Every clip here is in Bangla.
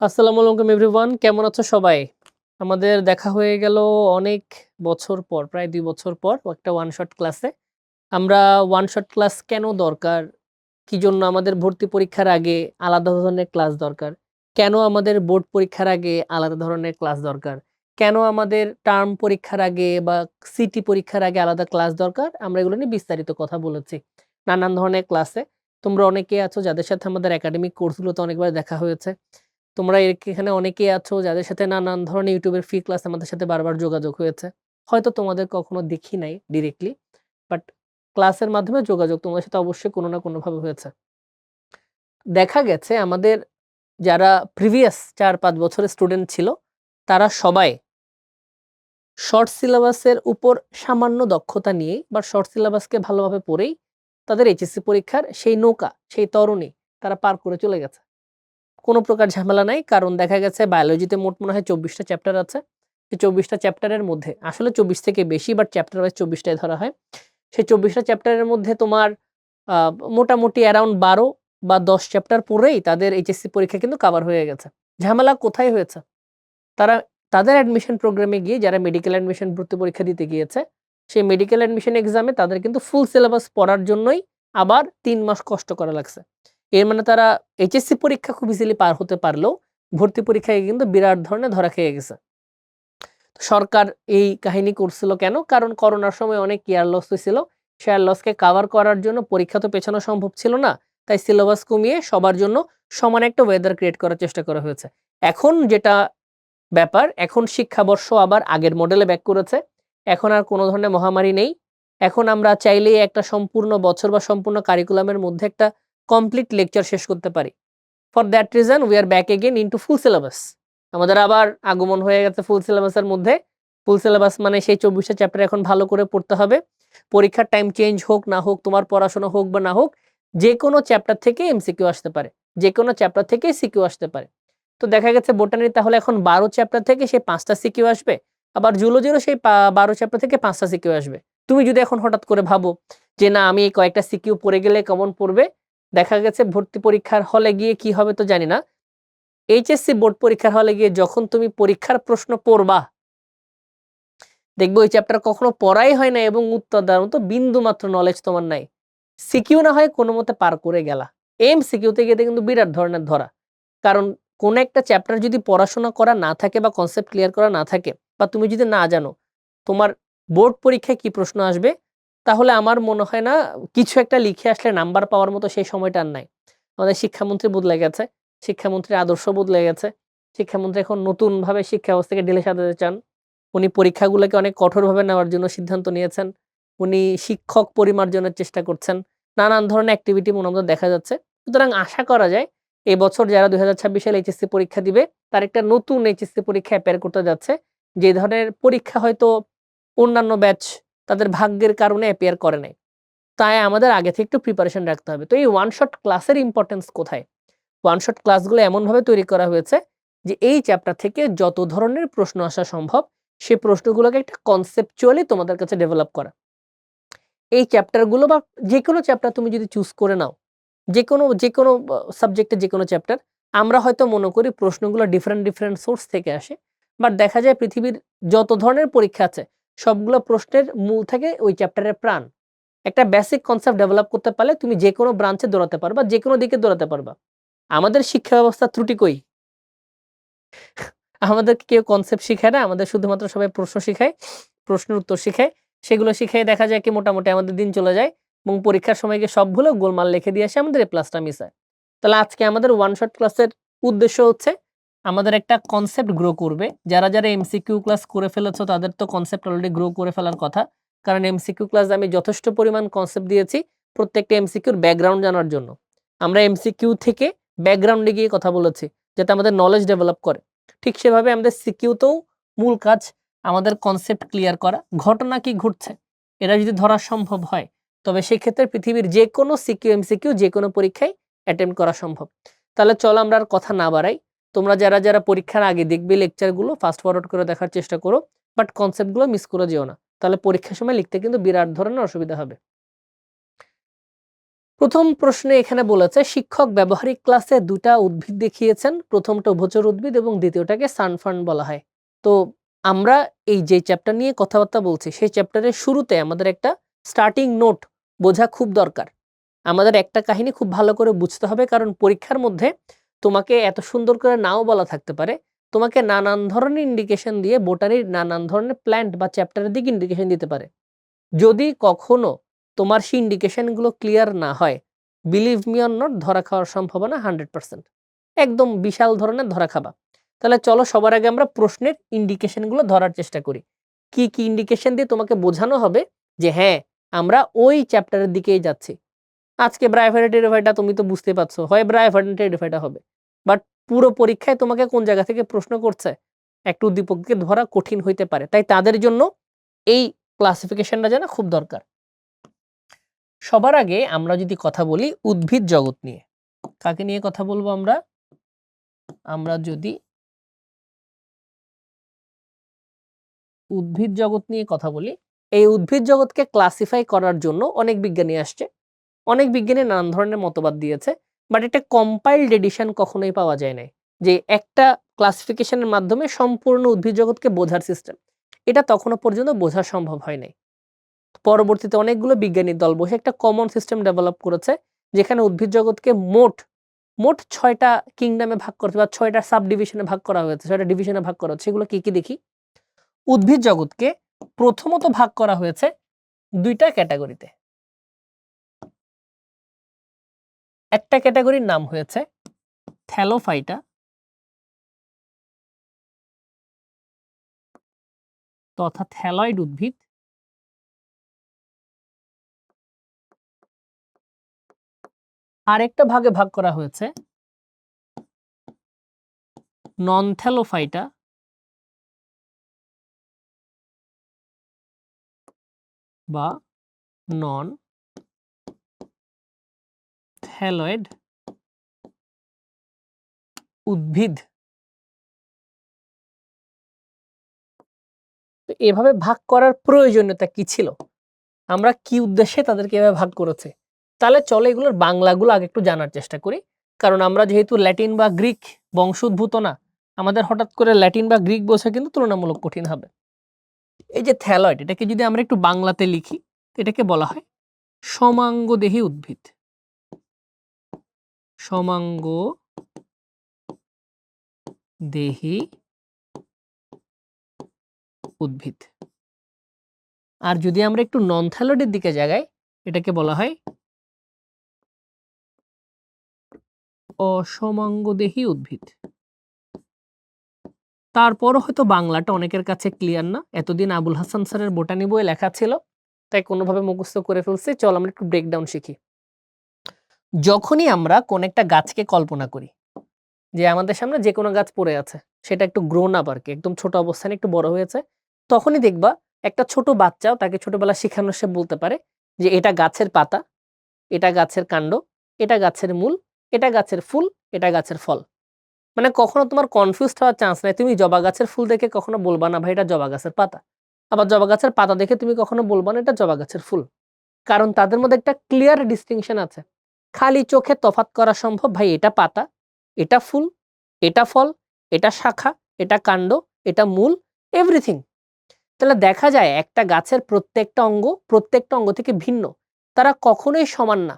আসসালামু আলাইকুম এভরিওয়ান, কেমন আছো সবাই? আমাদের দেখা হয়ে গেল অনেক বছর পর, প্রায় ২ বছর পর একটা ওয়ান শট ক্লাসে। আমরা ওয়ান শট ক্লাস কেন দরকার? কি জন্য আমাদের ভর্তি পরীক্ষার আগে আলাদা ধরনের ক্লাস দরকার? কেন আমাদের বোর্ড পরীক্ষার আগে আলাদা ধরনের ক্লাস দরকার? কেন আমাদের টার্ম পরীক্ষার আগে বা সিটি পরীক্ষার আগে আলাদা ক্লাস দরকার? আমরা এগুলো নিয়ে বিস্তারিত কথা বলেছি। নানান ধরনের ক্লাসে। তোমরা অনেকেই আছো যাদের সাথে আমাদের একাডেমিক কোর্সগুলোতে অনেকবার দেখা হয়েছে। তোমরা এখানে অনেকেই আছো যাদের সাথে নানান ধরনের ইউটিউবের ফ্রি ক্লাস আমাদের সাথে বারবার যোগাযোগ হয়েছে। হয়তো তোমাদের কখনো দেখি নাই ডিরেক্টলি, বাট ক্লাসের মাধ্যমে যোগাযোগ তোমাদের সাথে অবশ্যই কোনো না কোনোভাবে হয়েছে। দেখা গেছে আমাদের যারা প্রিভিয়াস ৪-৫ বছরের স্টুডেন্ট ছিল, তারা সবাই শর্ট সিলেবাসের উপর সামান্য দক্ষতা নিয়েই বা শর্ট সিলেবাসকে ভালোভাবে পড়েই তাদের এইচএসসি পরীক্ষার সেই নৌকা, সেই তরণী তারা পার করে চলে গেছে। কোনো প্রকার ঝামেলা নাই। কারণ দেখা গেছে বায়োলজিতে মোট মনে হয় ২৪ টা চ্যাপ্টার আছে। এই ২৪ টা চ্যাপ্টারের মধ্যে আসলে ২৪ থেকে বেশি, বাট চ্যাপ্টার ওয়াইজ ২৪ টাই ধরা হয়। সেই ২৪ টা চ্যাপ্টারের মধ্যে তোমার আ মোটামুটি অ্যারাউন্ড ১২ বা ১০ চ্যাপ্টার পড়েই তাদের এইচএসসি পরীক্ষা কিন্তু কভার হয়ে গেছে। ঝামেলা কোথায় হয়েছে? তারা তাদের অ্যাডমিশন প্রোগ্রামে গিয়ে যারা মেডিকেল অ্যাডমিশন ভর্তি পরীক্ষা দিতে গিয়েছে, সেই মেডিকেল অ্যাডমিশন এক্সামে তাদের কিন্তু ফুল সিলেবাস পড়ার জন্যই আবার ৩ মাস কষ্ট করা লাগছে। এর মানে তারা এইচএসসি পরীক্ষা খুব ইজিলি পার হতে পারলেও ভর্তি পরীক্ষায় কিন্তু বিরাট ধরনের ধরা খেয়ে গেছে। সরকার এই কাহিনী করছিল কেন? কারণ করোনার সময় অনেক ইয়ার লস হইছিল। শেয়ার লসকে কাভার করার জন্য পরীক্ষা তো পেছানো সম্ভব ছিল না। তাই সিলেবাস কমিয়ে সবার জন্য সমান একটা ওয়েদার ক্রিয়েট করার চেষ্টা করা হয়েছে। এখন যেটা ব্যাপার, এখন শিক্ষাবর্ষ আবার আগের মডেলে ব্যাক করেছে। এখন আর কোনো ধরনের মহামারী নেই। এখন আমরা চাইলেই একটা সম্পূর্ণ বছর বা সম্পূর্ণ কারিকুলামের মধ্যে একটা কমপ্লিট লেকচার শেষ করতে পারি। For that reason we are back again into full syllabus. আমাদের আবার আগমন হয়ে গেছে ফুল সিলেবাসের মধ্যে। ফুল সিলেবাস মানে সেই ২৪ টা চ্যাপ্টার এখন ভালো করে পড়তে হবে। পরীক্ষার টাইম চেঞ্জ হোক না হোক, তোমার পড়াশোনা হোক বা না হোক, যেকোনো চ্যাপ্টার থেকে এমসিকিউ আসতে পারে। যেকোনো চ্যাপ্টার থেকেই সিকিউ আসতে পারে। তো দেখা গেছে বোটানির তাহলে এখন ১২ চ্যাপ্টার থেকে সেই ৫ টা সিকিউ আসবে। আবার জুলজিরও সেই ১২ চ্যাপ্টার থেকে ৫ টা সিকিউ আসবে। তুমি যদি এখন হঠাৎ করে ভাবো যে না আমি এই কয়েকটা সিকিউ পড়ে গেলে কেমন পড়বে? দেখা গেছে ভর্তি পরীক্ষার হলে গিয়ে কি হবে তো জানি না। এইচএসসি বোর্ড পরীক্ষার হলে গিয়ে যখন তুমি পরীক্ষার প্রশ্ন পড়বা, দেখবে ওই চ্যাপ্টার কখনো পড়াই হয় না এবং উত্তর দেওয়ার মতো বিন্দুমাত্র নলেজ তোমার নাই। সিকিউ না হয় কোনমতে পার করে গেলা। এমসিকিউতে গিয়ে কিন্তু বিরাট ধরনের ধরা। কারণ কোন একটা চ্যাপ্টার যদি পড়াশোনা করা না থাকে বা কনসেপ্ট ক্লিয়ার করা না থাকে বা তুমি যদি না জানো তোমার বোর্ড পরীক্ষায় কি প্রশ্ন আসবে, তাহলে আমার মনে হয় না কিছু একটা লিখে আসলে নাম্বার পাওয়ার মতো সেই সময়টা আর নাই। আমাদের শিক্ষামন্ত্রী বদলে গেছে। শিক্ষামন্ত্রীর আদর্শ বদলে গেছে। শিক্ষামন্ত্রী এখন নতুনভাবে শিক্ষা ব্যবস্থাকে ঢেলে সাজাতে চান। উনি পরীক্ষাগুলোকে অনেক কঠোরভাবে নেওয়ার জন্য সিদ্ধান্ত নিয়েছেন। উনি শিক্ষক পরিমার্জনের চেষ্টা করছেন। নানান ধরনের অ্যাক্টিভিটি মনে দেখা যাচ্ছে। সুতরাং আশা করা যায় এই বছর যারা ২০২৬ সালে এইচএসসি পরীক্ষা দিবে, তার একটা নতুন এইচএসসি পরীক্ষা এপিয়ার করতে যাচ্ছে। যে ধরনের পরীক্ষা হয়তো অন্যান্য ব্যাচ তাদের ভাগ্যের কারণে এপিয়ার করে নাই। তাই আমাদের আগে থেকে একটু প্রিপারেশন রাখতে হবে। তো এই ওয়ান শট ক্লাসের ইম্পোর্টেন্স কোথায়? ওয়ান শট ক্লাসগুলো এমনভাবে তৈরি করা হয়েছে যে এই চ্যাপ্টার থেকে যত ধরনের প্রশ্ন আসা সম্ভব, সে প্রশ্নগুলোকে একটা কনসেপচুয়ালি তোমাদের কাছে ডেভেলপ করা। এই চ্যাপ্টারগুলো বা যেকোনো চ্যাপ্টার তুমি যদি চুজ করে নাও, যেকোনো সাবজেক্টের যেকোনো চ্যাপ্টার, আমরা হয়তো মনে করি প্রশ্নগুলো ডিফারেন্ট সোর্স থেকে আসে। বাট দেখা যায় পৃথিবীর যত ধরনের পরীক্ষা আছে, সবগুলো প্রশ্নের মূল থাকে ওই চ্যাপ্টারের প্রাণ। একটা বেসিক কনসেপ্ট ডেভেলপ করতে পারলে তুমি যেকোনো ব্রাঞ্চে দৌড়াতে পারবা, যেকোনো দিকে দৌড়াতে পারবা। আমাদের শিক্ষা ব্যবস্থার ত্রুটি কই? আমাদেরকে কেউ কনসেপ্ট শিখায় না। আমাদের শুধুমাত্র সবাই প্রশ্ন শিখায়, প্রশ্নের উত্তর শিখায়। সেগুলো শিখাই দেখা যায় কি মোটামুটি আমাদের দিন চলে যায় এবং পরীক্ষার সময় গিয়ে সব ভুলে গোলমাল লিখে দিয়ে আসে আমাদের এ প্লাসটা মিস হয়। তাহলে আজকে আমাদের ওয়ান শট ক্লাসের উদ্দেশ্য হচ্ছে আমাদের একটা কনসেপ্ট গ্রো করবে। যারা এমসিকিউ ক্লাস করে ফেলেছো তাদের তো কনসেপ্ট অলরেডি গ্রো করে ফেলার কথা। কারণ এমসিকিউ ক্লাস আমি যথেষ্ট পরিমাণ কনসেপ্ট দিয়েছি প্রত্যেকটা এমসিকিউর ব্যাকগ্রাউন্ড জানার জন্য। আমরা এমসিকিউ থেকে ব্যাকগ্রাউন্ডে গিয়ে কথা বলেছি যাতে আমাদের নলেজ ডেভেলপ করে। ঠিক সেভাবে আমাদের সিকিউতেও মূল কাজ আমাদের কনসেপ্ট ক্লিয়ার করা। ঘটনা কি ঘটছে এটা যদি ধরা সম্ভব হয়, তবে সেক্ষেত্রে পৃথিবীর যেকোনো সিকিউ এমসিকিউ যেকোনো পরীক্ষায় অ্যাটেম্প্ট করা সম্ভব। তাহলে চলো আমরা আর কথা না বাড়াই। তোমরা যারা পরীক্ষার আগে দেখবে লেকচারগুলো ফাস্ট ফরওয়ার্ড করে দেখার চেষ্টা করো। বাট কনসেপ্টগুলো মিস করে যেও না। তাহলে পরীক্ষার সময় লিখতে কিন্তু বিরাট ধরনের অসুবিধা হবে। প্রথম প্রশ্নে এখানে বলেছে শিক্ষক ব্যবহারিক ক্লাসে দুটা উদ্ভিদ দেখিয়েছেন, প্রথমটা উভচর উদ্ভিদ এবং দ্বিতীয়টাকে সানফার্ন বলা হয়। তো আমরা এই যে চ্যাপ্টার নিয়ে কথাবার্তা বলছি সেই চ্যাপ্টারের শুরুতে আমাদের একটা স্টার্টিং নোট বোঝা খুব দরকার। আমাদের একটা কাহিনী খুব ভালো করে বুঝতে হবে, কারণ পরীক্ষার মধ্যে তোমাকে এত সুন্দর করে নাও বলা থাকতে পারে, তোমাকে নানান ধরনের ইন্ডিকেশন দিয়ে বোটানির নানান ধরনের প্ল্যান্ট বা চ্যাপ্টারের দিকে ইন্ডিকেশন দিতে পারে। যদি কখনো তোমার সেই ইন্ডিকেশনগুলো ক্লিয়ার না হয়, বিলিভ মি অর নট, ধরা খাওয়ার সম্ভাবনা 100%, একদম বিশাল ধরনের ধরা খাবা। তাহলে চলো সবার আগে আমরা প্রশ্নের ইন্ডিকেশনগুলো ধরার চেষ্টা করি। কি কি ইন্ডিকেশন দিয়ে তোমাকে বোঝানো হবে যে হ্যাঁ আমরা ওই চ্যাপ্টারের দিকেই যাচ্ছি। আজকে ব্রায়োফাইটা টেরিডোফাইটা তুমি তো বুঝতে পারছো, হয় ব্রায়োফাইটা টেরিডোফাইটা হবে, বাট পুরো পরীক্ষায় তোমাকে কোন জায়গা থেকে প্রশ্ন করছে একটু উদ্দীপককে ধরা কঠিন হইতে পারে, তাই তাদের জন্য এই ক্লাসিফিকেশনটা জানা খুব দরকার। সবার আগে আমরা যদি কথা বলি উদ্ভিদ জগৎ নিয়ে, কাকে নিয়ে কথা বলবো আমরা? আমরা যদি উদ্ভিদ জগৎ নিয়ে কথা বলি, এই উদ্ভিদ জগৎকে ক্লাসিফাই করার জন্য অনেক বিজ্ঞানী আসছে, অনেক বিজ্ঞানী নানান ধরনের মতবাদ দিয়েছে, বাট এটা কম্পাইলড এডিশন কখনোই পাওয়া যায় না যে একটা ক্লাসিফিকেশনের মাধ্যমে সম্পূর্ণ উদ্ভিদ জগৎকে বোঝার সিস্টেম, এটা তখনো পর্যন্ত বোঝা সম্ভব হয় নাই। পরবর্তীতে অনেকগুলো বিজ্ঞানীর দল বসে একটা কমন সিস্টেম ডেভেলপ করেছে, যেখানে উদ্ভিদ জগৎকে মোট 6টা কিংডমে ভাগ করতে বা 6টা সাব ডিভিশনে ভাগ করা হয়েছে, 6টা ডিভিশনে ভাগ করা হচ্ছে। সেগুলো কি কি দেখি। উদ্ভিদ জগৎকে প্রথমত ভাগ করা হয়েছে 2টা ক্যাটাগরিতে। একটা ক্যাটাগরির নাম হয়েছে থ্যালোফাইটা, তথা থ্যালয়েড উদ্ভিদ, আরেকটা ভাগে ভাগ করা হয়েছে নন থ্যালোফাইটা বা নন থ্যালয়েড উদ্ভিদ। তো এভাবে ভাগ করার প্রয়োজনীয়তা কি ছিল, আমরা কি উদ্দেশ্যে তাদেরকে এভাবে ভাগ করেছে? তাহলে চলো এগুলোর বাংলাগুলো আগে একটু জানার চেষ্টা করি, কারণ আমরা যেহেতু ল্যাটিন বা গ্রিক বংশোদ্ভূত না, আমাদের হঠাৎ করে ল্যাটিন বা গ্রিক বোঝা কিন্তু তুলনামূলক কঠিন হবে। এই যে থ্যালয়েড, এটাকে যদি আমরা একটু বাংলাতে লিখি, এটাকে বলা হয় সমাঙ্গদেহী উদ্ভিদ। সমাঙ্গদেহী উদ্ভিদ। আর যদি আমরা একটু নন থ্যালয়েডের দিকে যাই, এটাকে বলা হয় অসমাঙ্গদেহী উদ্ভিদ। তারপরও হয়তো বাংলাটা অনেকের কাছে ক্লিয়ার না, এতদিন আবুল হাসান স্যারের বোটানি বই লেখা ছিল তাই কোনোভাবে মুখস্থ করে ফেলছি। চল আমরা একটু ব্রেকডাউন শিখি। যখনই আমরা কোন একটা গাছকে কল্পনা করি যে আমাদের সামনে যে কোনো গাছ পড়ে আছে, সেটা একটু গ্রোন আপ আর কি, একদম ছোট অবস্থানে একটু বড় হয়েছে, তখনই দেখবা একটা ছোট বাচ্চাও তাকে ছোটবেলা শেখানো সে বলতে পারে যে এটা গাছের পাতা, এটা গাছের কাণ্ড, এটা গাছের মূল, এটা গাছের ফুল, এটা গাছের ফল। মানে কখনো তোমার কনফিউজ হওয়ার চান্স নাই। তুমি জবা গাছের ফুল দেখে কখনো বলবা না ভাই এটা জবা গাছের পাতা, আবার জবা গাছের পাতা দেখে তুমি কখনো বলবা না এটা জবা গাছের ফুল, কারণ তাদের মধ্যে একটা ক্লিয়ার ডিস্টিংশন আছে। খালি চোখে তফাৎ করা সম্ভব, ভাই এটা পাতা, এটা ফুল, এটা ফল, এটা শাখা, এটা কাণ্ড, এটা মূল, এভরিথিং। তাহলে দেখা যায় একটা গাছের প্রত্যেকটা অঙ্গ থেকে ভিন্ন, তারা কখনোই সমান না,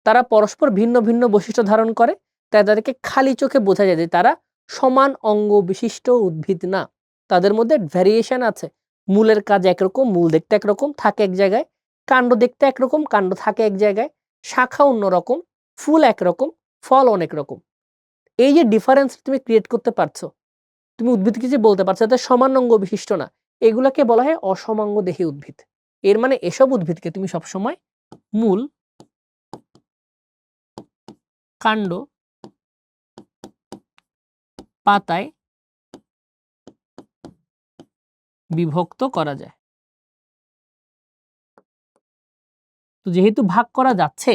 তারা পরস্পর ভিন্ন ভিন্ন বৈশিষ্ট্য ধারণ করে, তাই তাদেরকে খালি চোখে বোঝা যায় যে তারা সমান অঙ্গ বিশিষ্ট উদ্ভিদ না, তাদের মধ্যে ভ্যারিয়েশন আছে। মূলের কাজ একরকম, মূল দেখতে একরকম থাকে এক জায়গায়, কাণ্ড দেখতে একরকম, কাণ্ড থাকে এক জায়গায়, শাখা অন্যরকম, ফুল একরকম, ফল অনেক রকম। এই যে ডিফারেন্স তুমি ক্রিয়েট করতে পারছো, তুমি উদ্ভিদকে যে বলতে পারছো তাদের সমান অঙ্গ বিশিষ্ট না, এগুলাকে বলা হয় অসমাঙ্গদেহী উদ্ভিদ। এর মানে এসব উদ্ভিদকে তুমি সবসময় মূল, কাণ্ড, পাতায় বিভক্ত করা যায়। তো যেহেতু ভাগ করা যাচ্ছে,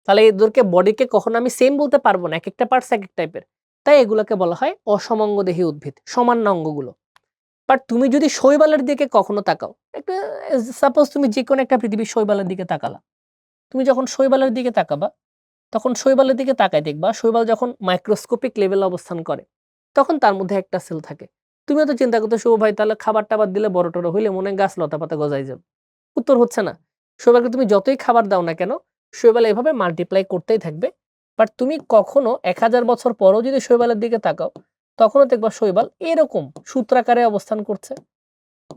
তাহলে এদেরকে বডিকে কখনো আমি সেম বলতে পারবো না, এক একটা পার্টস এক এক টাইপের, তাই এগুলোকে বলা হয় অসমাঙ্গদেহী উদ্ভিদ, সমান না অঙ্গগুলো। বাট তুমি যদি শৈবালের দিকে কখনো তাকাও, একটা সাপোজ তুমি যে কোনো একটা পৃথিবীর শৈবালের দিকে তাকালা, তুমি যখন শৈবালের দিকে তাকাবা তখন শৈবালের দিকে তাকায় দেখবা শৈবাল যখন মাইক্রোস্কোপিক লেভেলে অবস্থান করে তখন তার মধ্যে একটা সেল থাকে। তুমি হয়তো চিন্তা করতে শুভ ভাই তাহলে খাবার টাবার দিলে বড় টড়ো হইলে মনে হয় গাছ লতা পাতা গজাই যাবে। উত্তর হচ্ছে না। শৈবালকে তুমি যতই খাবার দাও না কেন শৈবাল এভাবে মাল্টিপ্লাই করতেই থাকবে। বাট তুমি কখনো 1000 বছর পরও যদি শৈবালের দিকে তাকাও তখনও দেখবা শৈবাল এরকম সূত্রাকারে অবস্থান করছে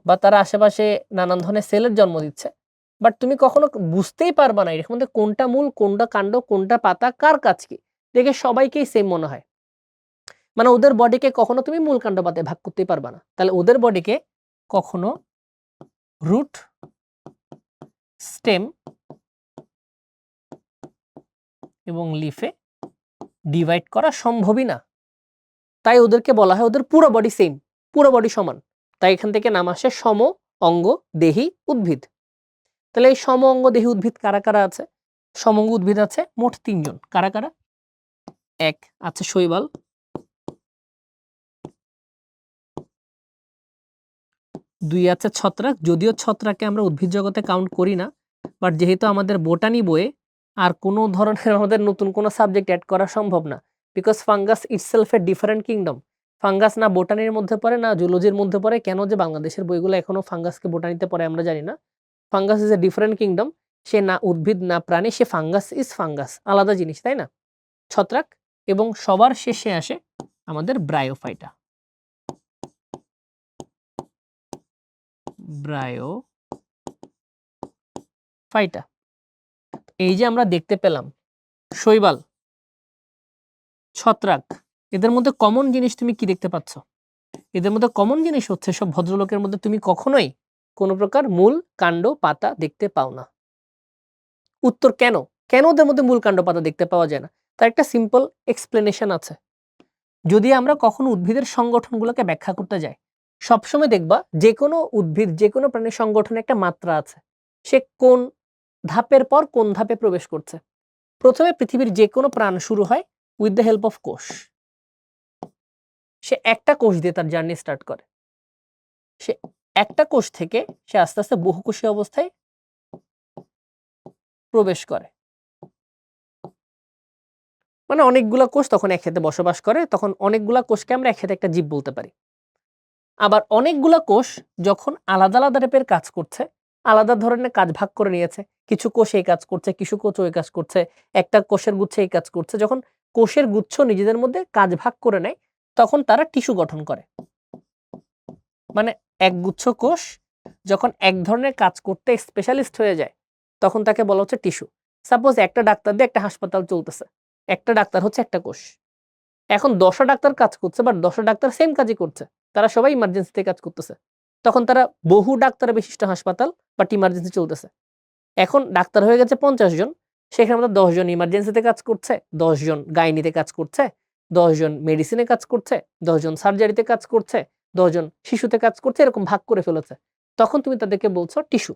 বা তার আশেপাশে নানান ধরনের সেলের জন্ম দিচ্ছে। বাট তুমি কখনো বুঝতেই পারবা না এর মধ্যে কোনটা মূল, কোনটা কাণ্ড, কোনটা পাতা, কার কাজ কি। দেখে সবাইকেই সেম মনে হয়। মানে ওদের বডিকে কখনো তুমি মূল কাণ্ড পাতায় ভাগ করতেই পারবা না। তাহলে ওদের বডিকে কখনো রুট, স্টেম এবং লিফে ডিভাইড করা সম্ভবই না। তাই ওদেরকে বলা হয় ওদের পুরো বডি সেম, পুরো বডি সমান। তাই এখান থেকে নাম আসে সম অঙ্গ দেহী উদ্ভিদ। তাহলে এই সম অঙ্গ দেহী উদ্ভিদ কারা কারা আছে? সমঙ্গ উদ্ভিদ আছে মোট 3 জন। কারা কারা? এক আছে শৈবাল, 2 আছে ছত্রাক। যদিও ছত্রাককে আমরা উদ্ভিদ জগতে কাউন্ট করি না, বাট যেহেতু আমাদের বোটানি বইয়ে আর কোনো ধরনের আমাদের নতুন কোনো সাবজেক্ট অ্যাড করা সম্ভব না, because fungus itself A different kingdom. Fungus না বোটানির মধ্যে পড়ে না জুলজির মধ্যে পড়ে। কেন যে বাংলাদেশের বইগুলো এখনো ফাঙ্গাসকে বোটানিতে পড়ে আমরা জানি না। Fungus is a different kingdom. সে না উদ্ভিদ না প্রাণী, সে ফাঙ্গাস ইজ ফাঙ্গাস, আলাদা জিনিস, তাই না? ছত্রাক এবং সবার শেষে আসে আমাদের ব্রায়োফাইটা। ব্রায়োফাইটা এই যে আমরা দেখতে পেলাম শৈবাল, ছত্রাক, এদের মধ্যে কমন জিনিস তুমি কি দেখতে পাচ্ছ? এদের মধ্যে কমন জিনিস হচ্ছে সব ভদ্রলোকের মধ্যে তুমি কখনোই কোনো প্রকার মূল, কাণ্ড, পাতা দেখতে পাও না। উত্তর কেন? কেন ওদের মধ্যে মূল, কাণ্ড, পাতা দেখতে পাওয়া যায় না? তার একটা সিম্পল এক্সপ্লেনেশন আছে। যদি আমরা কখনো উদ্ভিদের সংগঠনগুলোকে ব্যাখ্যা করতে যাই, সবসময় দেখবা যে কোনো উদ্ভিদ, যে কোনো প্রাণীর সংগঠনে একটা মাত্রা আছে। সে কোন ধাপের পর কোন ধাপে প্রবেশ করছে। প্রথমে পৃথিবীর যে কোনো প্রাণ শুরু হয় উইথ দ্য হেল্প অফ কোষ। সে একটা কোষ দিয়ে তার জার্নি স্টার্ট করে। সে একটা কোষ থেকে সে আস্তে আস্তে বহুকোষী অবস্থায় প্রবেশ করে। মানে অনেকগুলা কোষ তখন একসাথে বসবাস করে, তখন অনেকগুলা কোষকে আমরা একসাথে একটা জীব বলতে পারি। আবার অনেকগুলা কোষ যখন আলাদা আলাদা টাইপের কাজ করছে, আলাদা ধরনের কাজ ভাগ করে নিয়েছে, কিছু কোষ এই কাজ করছে, কিছু কোষ ওই কাজ করছে, একটা কোষের গুচ্ছ এই কাজ করছে, যখন কোষের গুচ্ছ নিজেদের মধ্যে কাজ ভাগ করে নেয় তখন তারা টিস্যু গঠন করে। মানে এক গুচ্ছ কোষ যখন এক ধরনের কাজ করতে স্পেশালিস্ট হয়ে যায় তখন তাকে বলা হচ্ছে টিস্যু। সাপোজ একটা ডাক্তার দিয়ে একটা হাসপাতাল চলতেছে, একটা ডাক্তার হচ্ছে একটা কোষ। এখন 10টা ডাক্তার কাজ করছে, বাট 10টা ডাক্তার সেম কাজই করছে, তারা সবাই ইমার্জেন্সিতে কাজ করতেছে। তখন তারা বহু ডাক্তার বিশিষ্ট হাসপাতাল বাট ইমার্জেন্সি চলতেছে। এখন ডাক্তার হয়ে গেছে 50 জন, সেখানে আমাদের 10 জন ইমার্জেন্সিতে কাজ করছে, 10 জন গাইনিতে কাজ করছে, 10 জন মেডিসিনে কাজ করছে, 10 জন সার্জারিতে কাজ করছে, 10 জন শিশুতে কাজ করছে, এরকম ভাগ করে ফেলেছে। তখন তুমি তাদেরকে বলছো টিস্যু।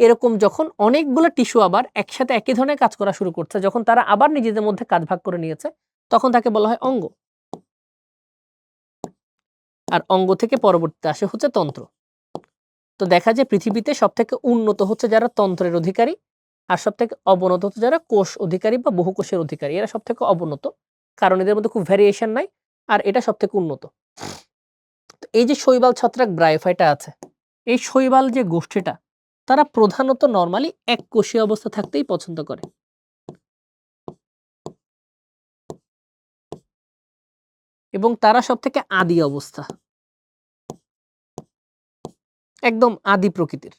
এরকম যখন অনেকগুলো টিস্যু আবার একসাথে একই ধরনের কাজ করা শুরু করছে, যখন তারা আবার নিজেদের মধ্যে কাজ ভাগ করে নিয়েছে তখন তাকে বলা হয় অঙ্গ। আর অঙ্গ থেকে পরবর্তীতে আসে হচ্ছে তন্ত্র। তো দেখা যায় পৃথিবীতে সবথেকে উন্নত হচ্ছে যারা তন্ত্রের অধিকারী, আর সবথেকে অবনত হচ্ছে যারা কোষ অধিকারী বা বহুকোষের অধিকারী। এরা সবথেকে অবনত, কারণ এদের মধ্যে খুব ভ্যারিয়েশন নাই, আর এটা সবথেকে উন্নত। এই যে শৈবাল, ছত্রাক, ব্রায়োফাইটা আছে, এই শৈবাল যে গোষ্ঠীটা তারা প্রধানত নরমালি এক কোষীয় অবস্থা থাকতেই পছন্দ করে। এবং তারা সবথেকে আদি অবস্থা, একদম আদি প্রকৃতির।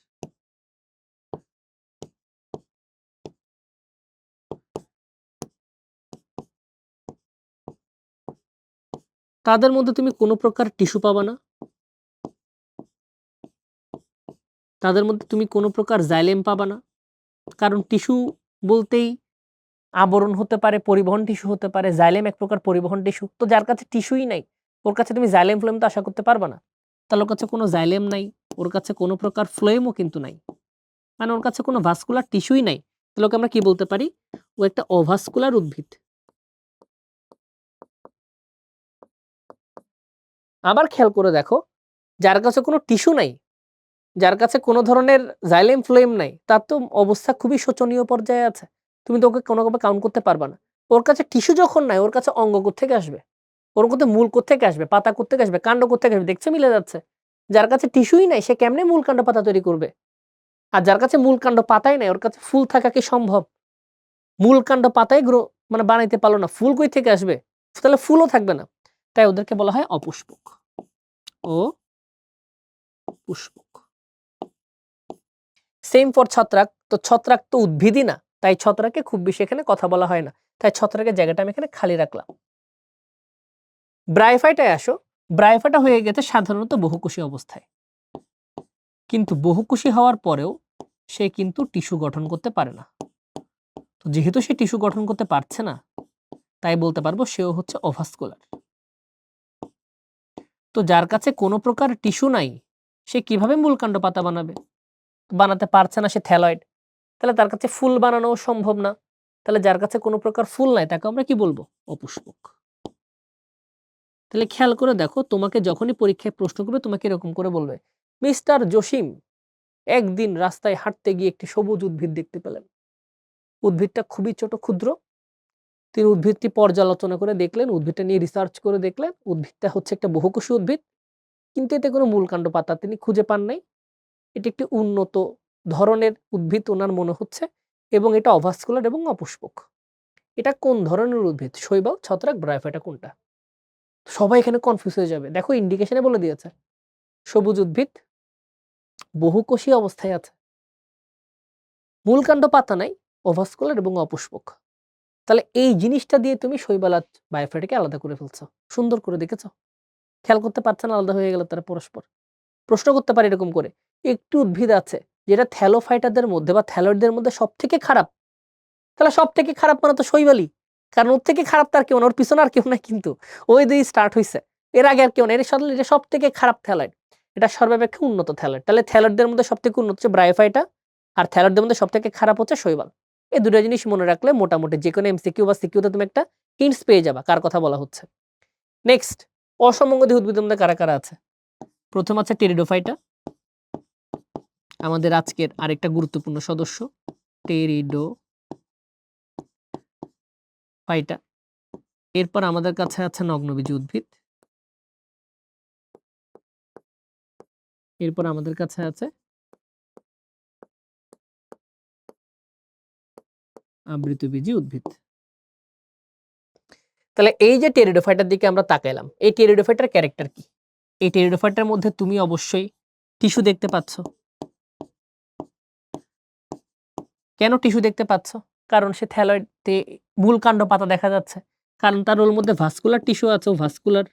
তাদের মধ্যে তুমি কোনো প্রকার টিস্যু পাবা না, তাদের মধ্যে তুমি কোনো প্রকার জাইলেম পাবা না। কারণ টিস্যু বলতেই আবরণ হতে পারে, পরিবহন টিস্যু হতে পারে, জাইলেম এক প্রকার পরিবহন টিস্যু। তো যার কাছে টিস্যুই নাই ওর কাছে তুমি জাইলেম ফ্লোয়েম তো আশা করতে পারবা না। তাহলে ওর কাছে কোনো জাইলেম নাই, ওর কাছে কোনো প্রকার ফ্লোয়েমও কিন্তু নাই, মানে ওর কাছে কোনো ভাস্কুলার টিস্যুই নাই। তাহলে ওকে আমরা কি বলতে পারি? ও একটা অভাস্কুলার উদ্ভিদ। আবার খেয়াল করে দেখো, যার কাছে কোনো টিস্যু নাই যার কাছে কোনো ধরনের জাইলেম ফ্লোয়েম নাই, তার তো অবস্থা খুবই শোচনীয় পর্যায়ে আছে। তুমি তো ওকে কোনোভাবে কাউন্ট করতে পারবা না। ওর কাছে টিস্যু যখন নাই, ওর কাছে অঙ্গ কোত্থেকে আসবে? ওর কাছে মূল কোত্থেকে আসবে? পাতা কোত্থেকে আসবে? কাণ্ড কোত্থেকে আসবে? দেখছো মিলে যাচ্ছে? যার কাছে টিস্যুই নাই সে কেমনে মূল কাণ্ড পাতা তৈরি করবে? আর যার কাছে মূল কাণ্ড পাতাই নাই ওর কাছে ফুল থাকা কি সম্ভব? মূল কাণ্ড পাতাই মানে বানাইতে পারলো না, ফুল কই থেকে আসবে? তাহলে ফুলও থাকবে না। তাই ওদেরকে বলা হয় অপুষ্পক ও পুষ্পক। সেম ফর ছত্রাক। তো ছত্রাক তো উদ্ভিদই না, তাই ছত্রাকে খুব বেশি এখানে কথা বলা হয় না। তাই ছত্রাকের জায়গাটা আমি এখানে খালি রাখলাম। ব্রায়োফাইটায় আসো। ব্রায়োফাইটা হয়ে গেছে সাধারণত বহুকোষী অবস্থায়, কিন্তু বহুকোষী হওয়ার পরেও সে কিন্তু টিস্যু গঠন করতে পারে না। তো যেহেতু সে টিস্যু গঠন করতে পারছে না, তাই বলতে পারবো সেও হচ্ছে অভাস্কুলার। তো যার কাছে কোনো প্রকার টিস্যু নাই, সে কিভাবে মূলকাণ্ড পাতা বানাবে? বানাতে পারছে না, সে থ্যালয়েড। তাহলে তার কাছে ফুল বানানো সম্ভব না। তাহলে যার কাছে কোনো প্রকার ফুল নাই তাকে আমরা কি বলবো? অপুষ্পক। তাহলে খেয়াল করে দেখো, তোমাকে যখনই পরীক্ষায় প্রশ্ন করবে তোমাকে এরকম করে বলবে, মিস্টার জসিম একদিন রাস্তায় হাঁটতে গিয়ে একটি সবুজ উদ্ভিদ দেখতে পেলেন। উদ্ভিদটা খুবই ছোট, ক্ষুদ্র। তিনি উদ্ভিদটি পর্যালোচনা করে দেখলেন, উদ্ভিদটা নিয়ে রিসার্চ করে দেখলেন উদ্ভিদটা হচ্ছে একটা বহুকোষী উদ্ভিদ, কিন্তু এতে কোনো মূলকাণ্ড পাতা তিনি খুঁজে পান নাই। এটি একটি উন্নত ধরনের উদ্ভিদ ওনার মনে হচ্ছে, এবং এটা অভাস্কুলার এবং অপুষ্পক। এটা কোন ধরনের উদ্ভিদ? শৈবাল, ছত্রাক, ব্রায়োফাইটা কোনটা? সবাই এখানে কনফিউজ হয়ে যাবে। দেখো ইন্ডিকেশনে বলে দিয়েছে, সবুজ উদ্ভিদ, বহুকোষী অবস্থায় আছে, মূলকাণ্ড পাতা নাই, অভাস্কুলার এবং অপুষ্পক। তাহলে এই জিনিসটা দিয়ে তুমি শৈবাল আর বায়োফাইটাকে আলাদা করে ফেলছো। সুন্দর করে দেখেছো? খেয়াল করতে পারছে না আলাদা হয়ে গেল তারা পরস্পর। প্রশ্ন করতে পারে এরকম করে, একটি উদ্ভিদ আছে যেটা থ্যালোফাইটাদের মধ্যে বা থ্যালয়েডদের মধ্যে সবথেকে খারাপ। তাহলে সবথেকে খারাপ মানে তো শৈবালই, কারণ ওর থেকে খারাপ তার কেউ না, ওর পিছনে আর কেউ নাই, কিন্তু ওই দিয়ে স্টার্ট হইছে, এর আগে আর কেউ না। এটা সব থেকে খারাপ থ্যালয়েড, এটা সর্বাপেক্ষা উন্নত থ্যালয়েড। তাহলে থ্যালয়েডদের মধ্যে সব থেকে উন্নত হচ্ছে ব্রায়োফাইটা, আর থ্যালয়েডদের মধ্যে সব থেকে খারাপ হচ্ছে শৈবাল। এই দুটো জিনিস মনে রাখলে মোটামুটি যে কোনো এমসিকিউ বা সিকিউতে তুমি একটা হিন্টস পেয়ে যাবা কার কথা বলা হচ্ছে। নেক্সট, অসমঙ্গতি উদ্ভিদের মধ্যে কারা কারা আছে? প্রথম আছে টেরিডোফাইটা, আমাদের আজকের আরেকটা গুরুত্বপূর্ণ সদস্য। টেরিডোফাইটা। এরপর আমাদের কাছে আছে নগ্নবীজী উদ্ভিদ। এরপর আমাদের কাছে আছে আবৃতবীজী উদ্ভিদ। তাহলে এই যে টেরিডোফাইটার দিকে আমরা তাকাইলাম, এই টেরিডোফাইটার ক্যারেক্টার কি? এই টেরিডোফাইটার মধ্যে তুমি অবশ্যই টিস্যু দেখতে পাচ্ছ। কেন টিস্যু দেখতে পাচ্ছ? কারণ সে থ্যালয়েডে মূল কাণ্ড পাতা দেখা যাচ্ছে, কারণ তার ওর মধ্যে ভাস্কুলার টিস্যু আছে, ভাস্কুলার।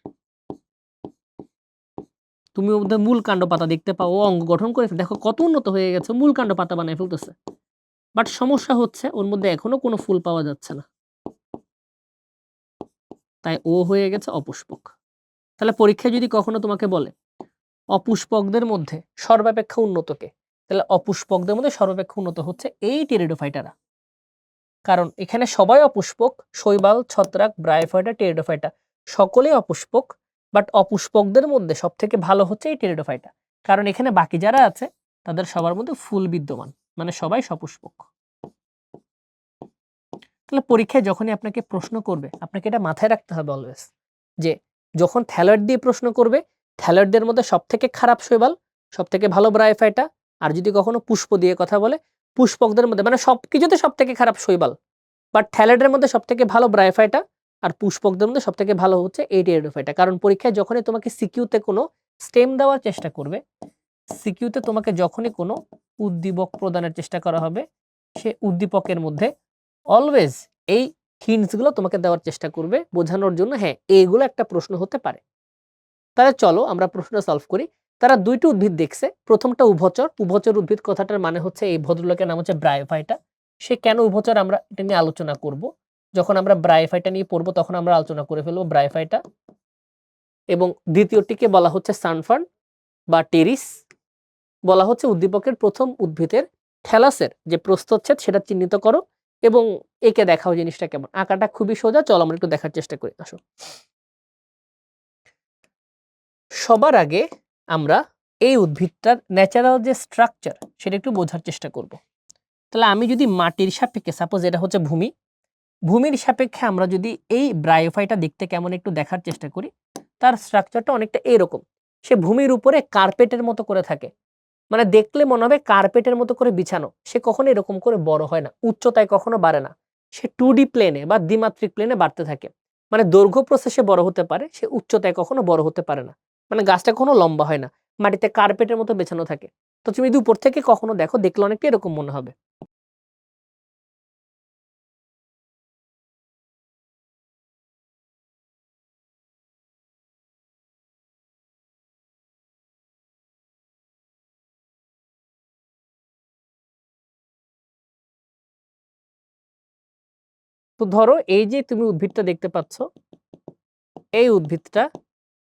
তুমি ওর মধ্যে মূল কাণ্ড পাতা দেখতে পাও, ও অঙ্গ গঠন করে দেখো কত উন্নত হয়ে গেছে, মূল কাণ্ড পাতা বানায় ফেলতেছে। বাট সমস্যা হচ্ছে ওর মধ্যে এখনো কোনো ফুল পাওয়া যাচ্ছে না, তাই ও হয়ে গেছে অপুষ্পক। তাহলে পরীক্ষায় যদি কখনো তোমাকে বলে অপুষ্পকদের মধ্যে সর্বাপেক্ষা উন্নত কে, তাহলে অপুষ্পকদের মধ্যে সর্বাপেক্ষা উন্নত হচ্ছে এই টেরিডোফাইটারা। কারণ এখানে সবাই অপুষ্পক, শৈবাল, ছত্রাক, ব্রায়োফাইটা, টেরিডোফাইটা সকলেই অপুষ্পক। বাট অপুষ্পকদের মধ্যে সব থেকে ভালো হচ্ছে এই টেরিডোফাইটা, কারণ এখানে বাকি যারা আছে তাদের সবার মধ্যে ফুল বিদ্যমান, মানে সবাই সপুষ্পক। তাহলে পরীক্ষায় যখনই আপনাকে প্রশ্ন করবে আপনাকে এটা মাথায় রাখতে হবে অলওয়েজ, যে যখন থ্যালয়েড দিয়ে প্রশ্ন করবে, থ্যালয়েডদের মধ্যে সব থেকে খারাপ শৈবাল, সব থেকে ভালো ব্রায়োফাইটা। আর যদি কখনো পুষ্প দিয়ে কথা বলে, পুষ্পকদের মধ্যে মানে সবকিছুতে সব থেকে খারাপ শৈবাল, বাট থ্যালয়েডের মধ্যে সব থেকে ভালো ব্রায়োফাইটা, আর পুষ্পকদের মধ্যে সব থেকে ভালো হচ্ছে এই টেরিডোফাইটা। কারণ পরীক্ষায় যখনই তোমাকে সিকিউতে কোনো স্টেম দেওয়ার চেষ্টা করবে, সিকিউতে তোমাকে যখনই কোনো উদ্দীপক প্রদানের চেষ্টা করা হবে, সে উদ্দীপকের মধ্যে অলওয়েজ এই হিন্টস গুলো তোমাকে দেওয়ার চেষ্টা করবে বোঝানোর জন্য, হ্যাঁ এইগুলো একটা প্রশ্ন হতে পারে। তাহলে চলো আমরা প্রশ্নটা সলভ করি। তারা দুইটি উদ্ভিদ দেখছে, প্রথমটা উভচর। উভচর উদ্ভিদ কথাটার মানে হচ্ছে এই ভদ্রলোকের নাম হচ্ছে ব্রায়োফাইটা। সে কেন উভচর আমরা এটা নিয়ে আলোচনা করব, যখন আমরা ব্রায়োফাইটা নিয়ে পড়বো তখন আমরা আলোচনা করে ফেলবো ব্রায়োফাইটা। এবং দ্বিতীয়টিকে বলা হচ্ছে সানফার্ন বা টেরিস। বলা হচ্ছে উদ্দীপকের প্রথম উদ্ভিদের থ্যালাসের যে প্রস্থচ্ছেদ সেটা চিহ্নিত করো এবং একে দেখাও জিনিসটা কেমন। আঁকাটা খুবই সোজা, চলো আমরা একটু দেখার চেষ্টা করি। আসো, সবার আগে আমরা এই উদ্ভিদটার ন্যাচারাল যে স্ট্রাকচার সেটা একটু বোঝার চেষ্টা করব। তাহলে আমি যদি মাটির সাপেক্ষে, সাপোজ এটা হচ্ছে ভূমি, ভূমির সাপেক্ষে আমরা যদি এই ব্রায়োফাইটা দেখতে কেমন একটু দেখার চেষ্টা করি, তার স্ট্রাকচারটা অনেকটা এরকম। সে ভূমির উপরে কার্পেটের মতো করে থাকে, মানে দেখলে মনে হবে কার্পেটের মতো করে বিছানো। সে কখনো এরকম করে বড় হয় না, উচ্চতায় কখনো বাড়ে না, সে 2D প্লেনে বা দ্বিমাত্রিক প্লেনে বাড়তে থাকে। মানে দৈর্ঘ্য প্রসেসে বড় হতে পারে, সে উচ্চতায় কখনো বড় হতে পারে না। মানে গাছটা কখনো লম্বা হয় না, মাটিতে কার্পেটের মতো বেছানো থাকে। তো তুমি যদি উপর থেকে কখনো দেখো, দেখলে অনেকটা এরকম মনে হবে। তো ধরো এই যে তুমি উদ্ভিদটা দেখতে পাচ্ছ, এই উদ্ভিদটা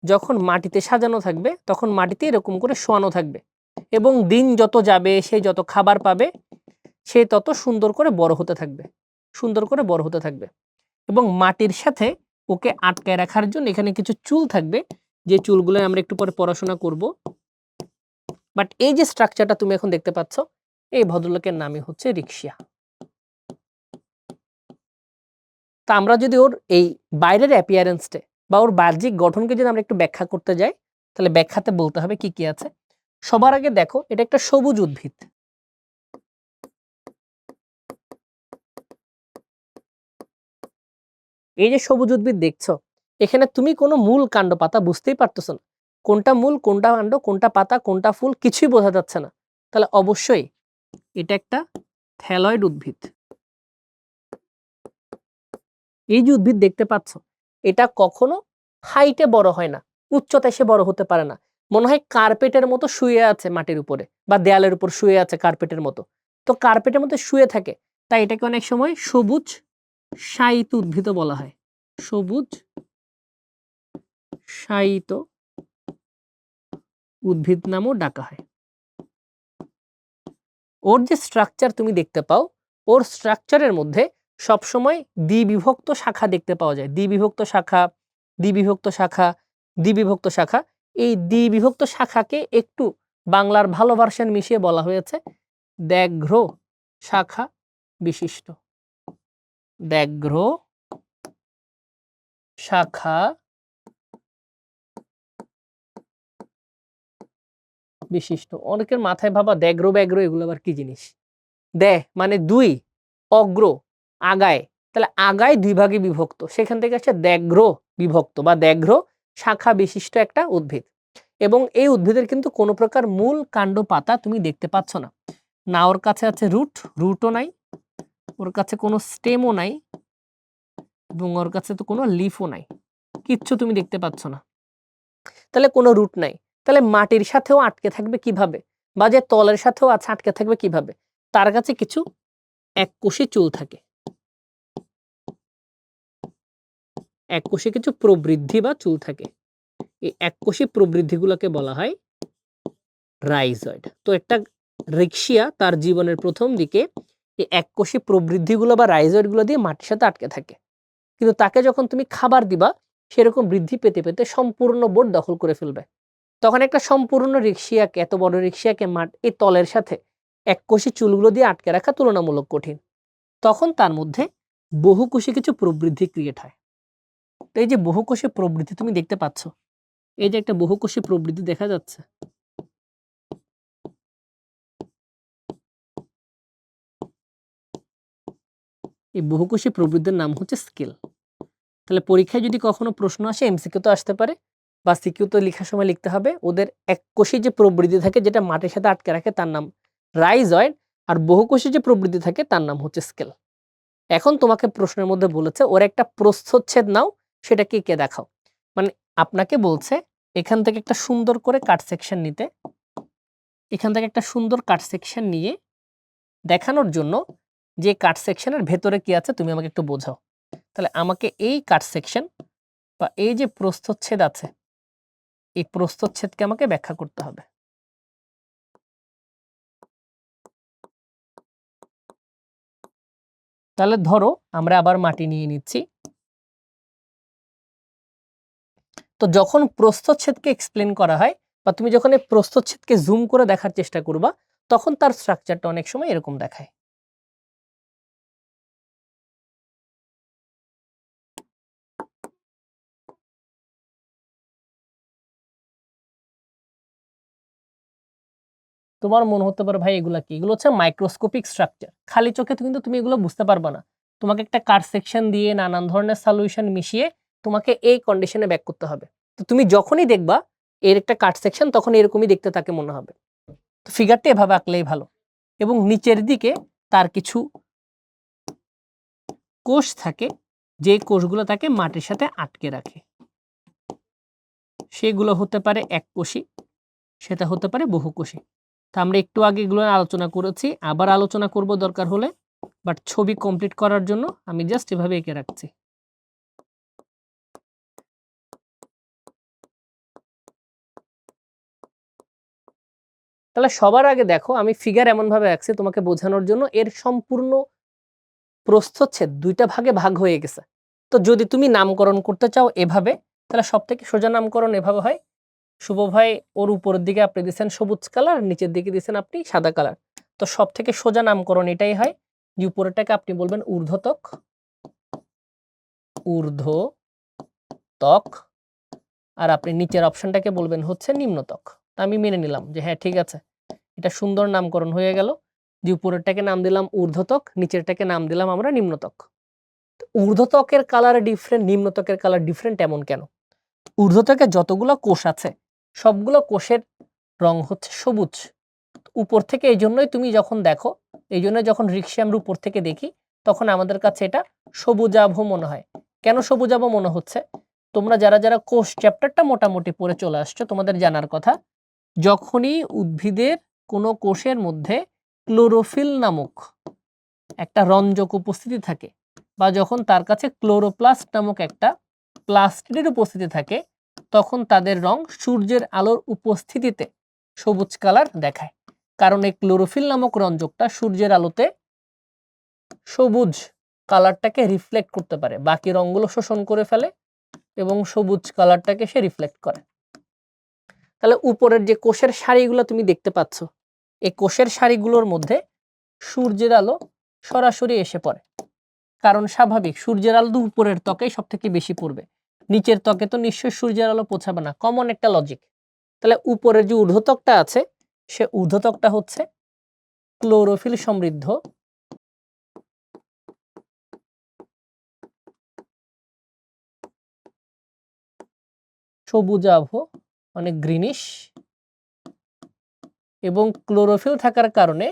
যখন মাটিতে সাজানো থাকবে তখন মাটিতে এরকম করে শোয়ানো থাকবে, এবং দিন যত যাবে সে যত খাবার পাবে সে তত সুন্দর করে বড় হতে থাকবে, সুন্দর করে বড় হতে থাকবে। এবং মাটির সাথে ওকে আটকায় রাখার জন্য এখানে কিছু চুল থাকবে, যে চুলগুলো আমরা একটু পরে পড়াশোনা করব। বাট এই যে স্ট্রাকচারটা তুমি এখন দেখতে পাচ্ছ, এই ভদ্রলোকের নামই হচ্ছে রিক্সিয়া। তা আমরা যদি ওর এই বাইরের অ্যাপিয়ারেন্সটা বা ওর বাহ্যিক গঠনকে যদি আমরা একটু ব্যাখ্যা করতে যাই, তাহলে ব্যাখ্যাতে বলতে হবে কি কি আছে। সবার আগে দেখো, এটা একটা সবুজ উদ্ভিদ। এই যে সবুজ উদ্ভিদ দেখছো, এখানে তুমি কোনো মূল কাণ্ড পাতা বুঝতেই পারতেছ না, কোনটা মূল, কোনটা কাণ্ড, কোনটা পাতা, কোনটা ফুল, কিছুই বোঝা যাচ্ছে না। তাহলে অবশ্যই এটা একটা থ্যালয়েড উদ্ভিদ। এই যে উদ্ভিদ দেখতে পাচ্ছ, এটা কখনো হাইটে বড় হয় না, উচ্চতায় সে বড় হতে পারে না। মনে হয় কার্পেটের মতো শুয়ে আছে মাটির উপরে বা দেয়ালের উপর শুয়ে আছে কার্পেটের মতো। তো কার্পেটের মতো শুয়ে থাকে, তাই এটাকে অনেক সময় সবুজ শায়িত উদ্ভিদ বলা হয়। সবুজ শায়িত উদ্ভিদ নামও ডাকা হয়। ওর যে স্ট্রাকচার তুমি দেখতে পাও, ওর স্ট্রাকচারের মধ্যে সবসময় দ্বিবিভক্ত শাখা দেখতে পাওয়া যায়। দ্বিবিভক্ত শাখা, দ্বিবিভক্ত শাখা, দ্বিবিভক্ত শাখা। এই দ্বিবিভক্ত শাখাকে একটু বাংলার ভালো ভার্সন মিশিয়ে বলা হয়েছে দ্ব্যাঘ্র শাখা বিশিষ্ট। দ্ব্যাঘ্র শাখা বিশিষ্ট। অনেকের মাথায় ভাবা দ্ব্যাঘ্র ব্যাঘ্র এগুলো আবার কি জিনিস। দ্যা মানে দুই, অগ্র আগায়, তাহলে আগায় দুই ভাগে বিভক্ত, সেখান থেকে আসছে দ্ব্যাঘ্র বিভক্ত বা দ্ব্যাঘ্র শাখা বিশিষ্ট একটা উদ্ভিদ। এবং এই উদ্ভিদের কিন্তু কোনো প্রকার মূল কাণ্ড পাতা তুমি দেখতে পাচ্ছ না। না ওর কাছে আছে রুট, রুটও নাই, ওর কাছে কোনো স্টেমও নাই, এবং ওর কাছে তো কোনো লিফও নাই, কিচ্ছু তুমি দেখতে পাচ্ছ না। তাহলে কোনো রুট নাই, তাহলে মাটির সাথেও আটকে থাকবে কিভাবে, বা যে তলের সাথেও আছে আটকে থাকবে কিভাবে? তার কাছে কিছু এককোষী চুল থাকে, এককোষী কিছু প্রবৃদ্ধি বা চুল থাকে। এই এককোষী প্রবৃদ্ধিগুলোকে বলা হয় রাইজয়েড। তো একটা রিক্সিয়া তার জীবনের প্রথম দিকে এই এককোষী প্রবৃদ্ধিগুলো বা রাইজয়েডগুলো দিয়ে মাটির সাথে আটকে থাকে, কিন্তু তাকে যখন তুমি খাবার দিবা সেরকম বৃদ্ধি পেতে পেতে সম্পূর্ণ বোর্ড দখল করে ফেলবে। তখন একটা সম্পূর্ণ রিক্সিয়াকে, এত বড় রিক্সিয়াকে এই তলের সাথে এককোষী চুলগুলো দিয়ে আটকে রাখা তুলনামূলক কঠিন। তখন তার মধ্যে বহুকোষী কিছু প্রবৃদ্ধি ক্রিয়েট হয়। তো এই যে বহুকোষী প্রবৃদ্ধি তুমি দেখতে পাচ্ছ, এই যে একটা বহুকোষী প্রবৃদ্ধি দেখা যাচ্ছে, এই বহুকোষী প্রবৃদ্ধির নাম হচ্ছে স্কেল। তাহলে পরীক্ষায় যদি কখনো প্রশ্ন আসে, এমসিকিউ তো আসতে পারে বা সিকিউ তো লেখার সময় লিখতে হবে, ওদের এককোষী যে প্রবৃদ্ধি থাকে যেটা মাটির সাথে আটকে রাখে তার নাম রাইজয়েড, আর বহুকোষী যে প্রবৃদ্ধি থাকে তার নাম হচ্ছে স্কেল। এখন তোমাকে প্রশ্নের মধ্যে বলেছে ওর একটা প্রস্থচ্ছেদ নাও, সেটা কি কে দেখাও। মানে আপনাকে বলছে এখান থেকে একটা সুন্দর করে কাট সেকশন নিতে, এখান থেকে একটা সুন্দর কাট সেকশন নিয়ে দেখানোর জন্য যে কাট সেকশনের ভেতরে কি আছে তুমি আমাকে একটু বোঝাও। তাহলে আমাকে এই কাট সেকশন বা এই যে প্রস্থচ্ছেদ আছে, এই প্রস্থচ্ছেদকে আমাকে ব্যাখ্যা করতে হবে। তাহলে ধরো আমরা আবার মাটি নিয়ে নিচ্ছি। তো যখন প্রস্থচ্ছেদকে এক্সপ্লেন করা হয় বা তুমি যখন এই প্রস্থচ্ছেদকে জুম করে দেখার চেষ্টা করবা তখন তার স্ট্রাকচারটা অনেক সময় এরকম দেখায়। তোমার মনে হতে পারে ভাই এগুলা কি, এগুলো হচ্ছে মাইক্রোস্কোপিক স্ট্রাকচার, খালি চোখে কিন্তু তুমি এগুলো বুঝতে পারবা না। তোমাকে একটা কাট সেকশন দিয়ে নানান ধরনের সলিউশন মিশিয়ে তোমাকে এই কন্ডিশনে ব্যাক করতে হবে। তো তুমি যখনই দেখবা এর একটা কাট সেকশন তখন এরকমই দেখতে তাকে মনে হবে। তো ফিগারটা এভাবে আঁকলেই ভালো। এবং নিচের দিকে তার কিছু কোষ থাকে, যে কোষগুলো তাকে মাটির সাথে আটকে রাখে। সেগুলো হতে পারে এককোষী, সেটা হতে পারে বহুকোষী। তা আমরা একটু আগে এগুলো আলোচনা করেছি, আবার আলোচনা করব দরকার হলে, বাট ছবি কমপ্লিট করার জন্য আমি জাস্ট এভাবে এঁকে রাখছি। তাহলে সবার আগে দেখো আমি ফিগার এমন ভাবে আঁকছি তোমাকে বোঝানোর জন্য, এর সম্পূর্ণ প্রস্থচ্ছেদ দুইটা ভাগে ভাগ হয়ে গেছে। তো যদি তুমি নামকরণ করতে চাও এভাবে, তাহলে সব থেকে সোজা নামকরণ এভাবে হয়। শুভ ভাই ওর উপরের দিকে আপনি দিচ্ছেন সবুজ কালার, নিচের দিকে দিচ্ছেন আপনি সাদা কালার। তো সব থেকে সোজা নামকরণ এটাই হয় যে উপরেরটাকে আপনি বলবেন ঊর্ধ্বত্বক, ঊর্ধ্বত্বক, আর আপনি নিচের অপশনটাকে বলবেন হচ্ছে নিম্নত্বক। তা আমি মেনে নিলাম যে হ্যাঁ ঠিক আছে, এটা সুন্দর নামকরণ হয়ে গেল, যে উপরেরটাকে নাম দিলাম ঊর্ধ্বত্বক, নিচেরটাকে নাম দিলাম আমরা নিম্নত্বক। ঊর্ধ্বত্বকের কালার ডিফারেন্ট, নিম্নত্বকের কালার ডিফারেন্ট এমন কেন? ঊর্ধ্বত্বকে যতগুলো কোষ আছে সবগুলো কোষের রং হচ্ছে সবুজ উপর থেকে। এই জন্যই তুমি যখন দেখো, এই জন্য যখন রিক্সা আমরা উপর থেকে দেখি তখন আমাদের কাছে এটা সবুজাভ মনে হয়। কেন সবুজাভ মনে হচ্ছে? তোমরা যারা যারা কোষ চ্যাপ্টারটা মোটামুটি পড়ে চলে আসছো, তোমাদের জানার কথা, যখনই উদ্ভিদের কোনো কোষের মধ্যে ক্লোরোফিল নামক একটা রঞ্জক উপস্থিতি থাকে, বা যখন তার কাছে ক্লোরোপ্লাস্ট নামক একটা প্লাস্টিডের উপস্থিতি থাকে, তখন তাদের রং সূর্যের আলোর উপস্থিতিতে সবুজ কালার দেখায়। কারণ এই ক্লোরোফিল নামক রঞ্জকটা সূর্যের আলোতে সবুজ কালারটাকে রিফ্লেক্ট করতে পারে, বাকি রঙগুলো শোষণ করে ফেলে এবং সবুজ কালারটাকে সে রিফ্লেক্ট করে। তাহলে উপরের যে কোষের সারিগুলো তুমি দেখতে পাচ্ছ, এই কোষের সারিগুলোর মধ্যে সূর্যের আলো সরাসরি এসে পড়ে। কারণ স্বাভাবিক, সূর্যের আলো তো উপরের ত্বকেই সব থেকে বেশি পড়বে, নিচের ত্বকে তো নিশ্চয়ই সূর্যের আলো পৌঁছাবে না, কমন একটা লজিক। তাহলে উপরের যে ঊর্ধ্বত্বকটা আছে সে ঊর্ধ্বত্বকটা হচ্ছে ক্লোরোফিল সমৃদ্ধ, সবুজাভ মানে গ্রিনিশ, এবং ক্লোরোফিল থাকার কারণে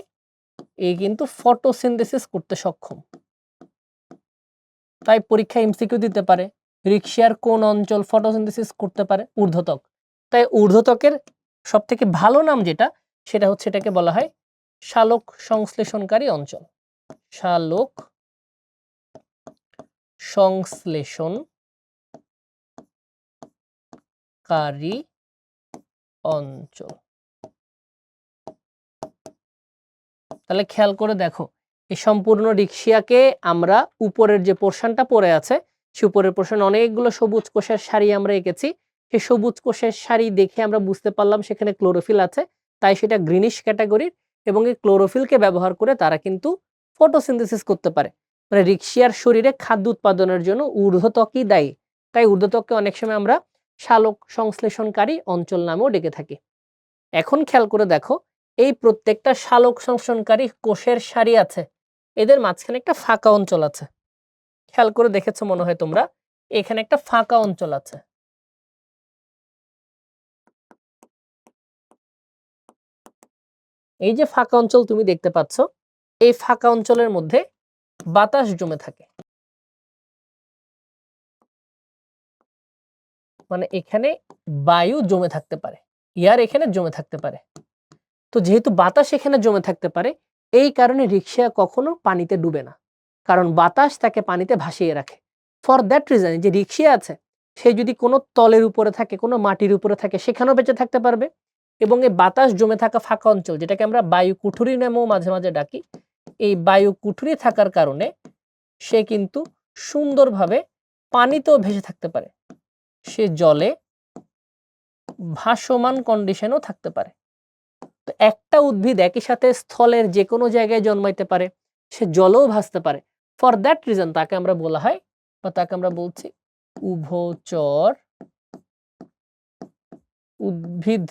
এই কিন্তু ফটোসিনথেসিস করতে সক্ষম। তাই পরীক্ষা এমসিকিউ দিতে পারে রিক্সার কোন অঞ্চল ফটোসিনথেসিস করতে পারে? ঊর্ধ্বত্বক। তাই ঊর্ধ্বত্বকের সব থেকে ভালো নাম যেটা, সেটা হচ্ছে এটাকে বলা হয় সালোক সংশ্লেষণকারী অঞ্চল। সালোক সংশ্লেষণকারী অঞ্চল। তাহলে খেয়াল করে দেখো, এই সম্পূর্ণ রিক্সিয়াকে আমরা উপরের যে পোর্শনটা পড়ে আছে, সে উপরের পোর্শন অনেকগুলো সবুজ কোষের সারি আমরা এঁকেছি। সেই সবুজ কোষের সারি দেখে আমরা বুঝতে পারলাম সেখানে ক্লোরোফিল আছে, তাই সেটা গ্রিনিশ ক্যাটাগরির, এবং এই ক্লোরোফিলকে ব্যবহার করে তারা কিন্তু ফটোসিনথেসিস করতে পারে। মানে রিক্সিয়ার শরীরে খাদ্য উৎপাদনের জন্য ঊর্ধ্বত্বকই দায়ী। তাই ঊর্ধ্বত্বককে অনেক সময় আমরা সালোক সংশ্লেষণকারী অঞ্চল নামেও ডেকে থাকি। এখন খেয়াল করে দেখো, এই প্রত্যেকটা সালোক সংশ্লেষণকারী কোষের সারি আছে, এদের মাঝখানে একটা ফাঁকা অঞ্চল আছে। খেয়াল করে দেখেছো মনে হয় তোমরা, এখানে একটা ফাঁকা অঞ্চল আছে। এই যে ফাঁকা অঞ্চল তুমি দেখতে পাচ্ছ, এই ফাঁকা অঞ্চলের মধ্যে বাতাস জমে থাকে। মানে এখানে বায়ু জমে থাকতে পারে, এয়ার এখানে জমে থাকতে পারে। তো যেহেতু বাতাস এখানে জমে থাকতে পারে, এই কারণে রিক্সা কখনো পানিতে ডুবে না, কারণ বাতাস তাকে পানিতে ভাসিয়ে রাখে। ফর দ্যাট রিজন যে রিক্সা আছে, সে যদি কোনো তলের উপরে থাকে, কোনো মাটির উপরে থাকে, সেখানেও বেঁচে থাকতে পারবে। এবং এই বাতাস জমে থাকা ফাঁকা অঞ্চল, যেটাকে আমরা বায়ু কুঠুরি নামেও মাঝে মাঝে ডাকি, এই বায়ু কুঠুরি থাকার কারণে সে কিন্তু সুন্দরভাবে পানিতেও ভেসে থাকতে পারে। সে জলে ভাসমান কন্ডিশনও থাকতে পারে। তো একটা উদ্ভিদ একই সাথে স্থলের যে কোনো জায়গায় জন্মাইতে পারে, সে জলেও ভাসতে পারে। ফর দ্যাট রিজন তাকে আমরা বলা হয় বা তাকে আমরা বলছি উভচর উদ্ভিদ।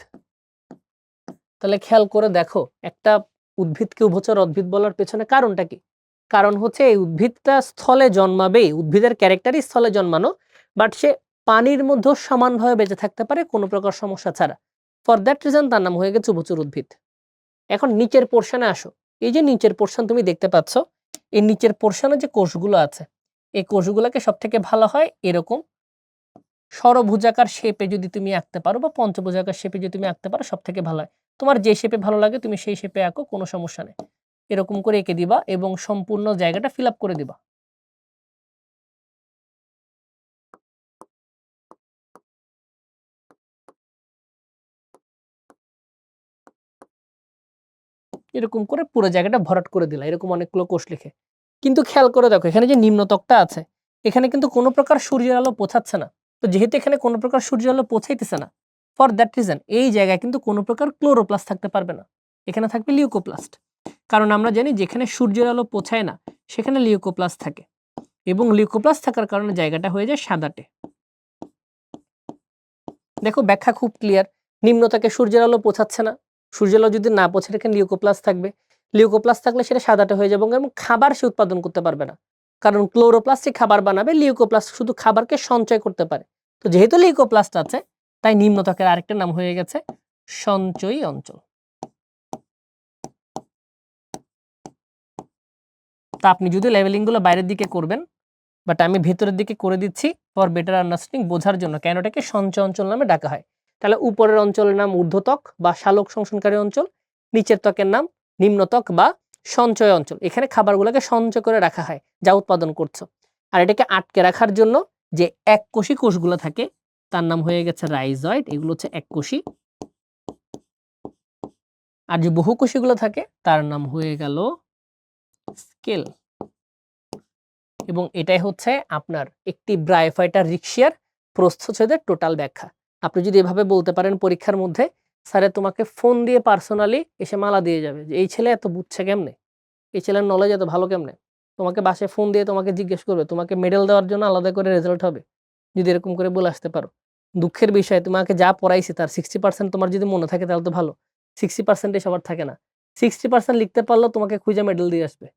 তাহলে খেয়াল করে দেখো, একটা উদ্ভিদকে উভচর উদ্ভিদ বলার পেছনে কারণটা কি? কারণ হচ্ছে এই উদ্ভিদটা স্থলে জন্মাবেই, উদ্ভিদের ক্যারেক্টারই স্থলে জন্মানো, বাট সে পানির মধ্যেও সমানভাবে বেঁচে থাকতে পারে কোনো প্রকার সমস্যা ছাড়া। ফর দ্যাট রিজন তার নাম হয়ে গেছে উভচর উদ্ভিদ। এখন নিচের পোর্শনে আসো। এই যে নিচের পোর্শন তুমি দেখতে পাচ্ছ, এই নিচের পোর্শনে যে কোষগুলো আছে, এই কোষগুলোকে সব থেকে ভালো হয় এরকম ষড়ভুজাকার শেপে যদি তুমি আঁকতে পারো বা পঞ্চভুজাকার শেপে যদি তুমি আঁকতে পারো সব থেকে ভালো হয়। তোমার যে শেপে ভালো লাগে তুমি সেই শেপে আঁকো, কোনো সমস্যা নেই। এরকম করে এঁকে দিবা এবং সম্পূর্ণ জায়গাটা ফিল আপ করে দিবা। এরকম করে পুরো জায়গাটা ভরাট করে দিলা, এরকম অনেকগুলো কোষ লিখে। কিন্তু খেয়াল করে দেখো, এখানে যে নিম্নত্বকটা আছে, এখানে কিন্তু কোনো প্রকার সূর্যের আলো পৌঁছাচ্ছে না। তো যেহেতু এখানে কোনো প্রকার সূর্যের আলো পৌঁছাইতেছে না, ফর দ্যাট রিজন এই জায়গায় কিন্তু কোনো প্রকার ক্লোরোপ্লাস্ট থাকতে পারবে না, এখানে থাকবে লিউকোপ্লাস্ট। কারণ আমরা জানি যেখানে সূর্যের আলো পৌঁছায় না সেখানে লিউকোপ্লাস্ট থাকে, এবং লিউকোপ্লাস্ট থাকার কারণে জায়গাটা হয়ে যায় সাদাটে। দেখো ব্যাখ্যা খুব ক্লিয়ার। নিম্নতাকে সূর্যের আলো পৌঁছাচ্ছে না, সূর্যের আলো যদি না পৌঁছে এখানে লিউকোপ্লাস্ট থাকবে, লিউকোপ্লাস্ট থাকলে সেটা সাদাটে হয়ে যাবে এবং খাবার সে উৎপাদন করতে পারবে না, কারণ ক্লোরোপ্লাস্টই খাবার বানাবে, লিউকোপ্লাস্ট শুধু খাবারকে সঞ্চয় করতে পারে। তো যেহেতু লিউকোপ্লাস্ট আছে, তাই নিম্নত্বকের আরেকটা নাম হয়ে গেছে সঞ্চয়ী অঞ্চল। তা আপনি যদি লেভেলিং গুলো বাইরের দিকে করবেন, বাট আমি ভেতরের দিকে করে দিচ্ছি ফর বেটার আন্ডারস্ট্যান্ডিং, বোঝার জন্য কেন এটাকে সঞ্চয় অঞ্চল নামে ডাকা হয়। তাহলে উপরের অঞ্চলের নাম ঊর্ধ্বত্বক বা শালক সংশোধনকারী অঞ্চল, নিচের ত্বকের নাম নিম্নত্বক বা সঞ্চয় অঞ্চল। এখানে খাবারগুলোকে সঞ্চয় করে রাখা হয় যা উৎপাদন করছো। আর এটাকে আটকে রাখার জন্য যে এককোষী কোষগুলো থাকে তার নাম হয়ে গেছে রাইজয়েড, এগুলো হচ্ছে এককোষী। আর যে বহুকোষীগুলো থাকে তার নাম হয়ে গেল স্কেল। এবং এটাই হচ্ছে আপনার একটি ব্রায়োফাইটার রিক্সিয়ার প্রস্থচ্ছেদের টোটাল ব্যাখ্যা। আপনি যদি এভাবে বলতে পারেন পরীক্ষার মধ্যে, স্যারে তোমাকে ফোন দিয়ে পার্সোনালি এসে মালা দিয়ে যাবে যে এই ছেলে এত বুঝছে কেমনে, এই ছেলের নলেজ এত ভালো কেমনে। তোমাকে বাসায় ফোন দিয়ে তোমাকে জিজ্ঞেস করবে, তোমাকে মেডেল দেওয়ার জন্য আলাদা করে রেজাল্ট হবে যদি এরকম করে বলে আসতে পারো। দুঃখের বিষয়, তোমাকে যা পড়াইছি তার 60% তোমার যদি মনে থাকে তাহলে তো ভালো, 60% সবার থাকে না। 60% লিখতে পারলেও তোমাকে খুঁজে মেডেল দিয়ে আসবে।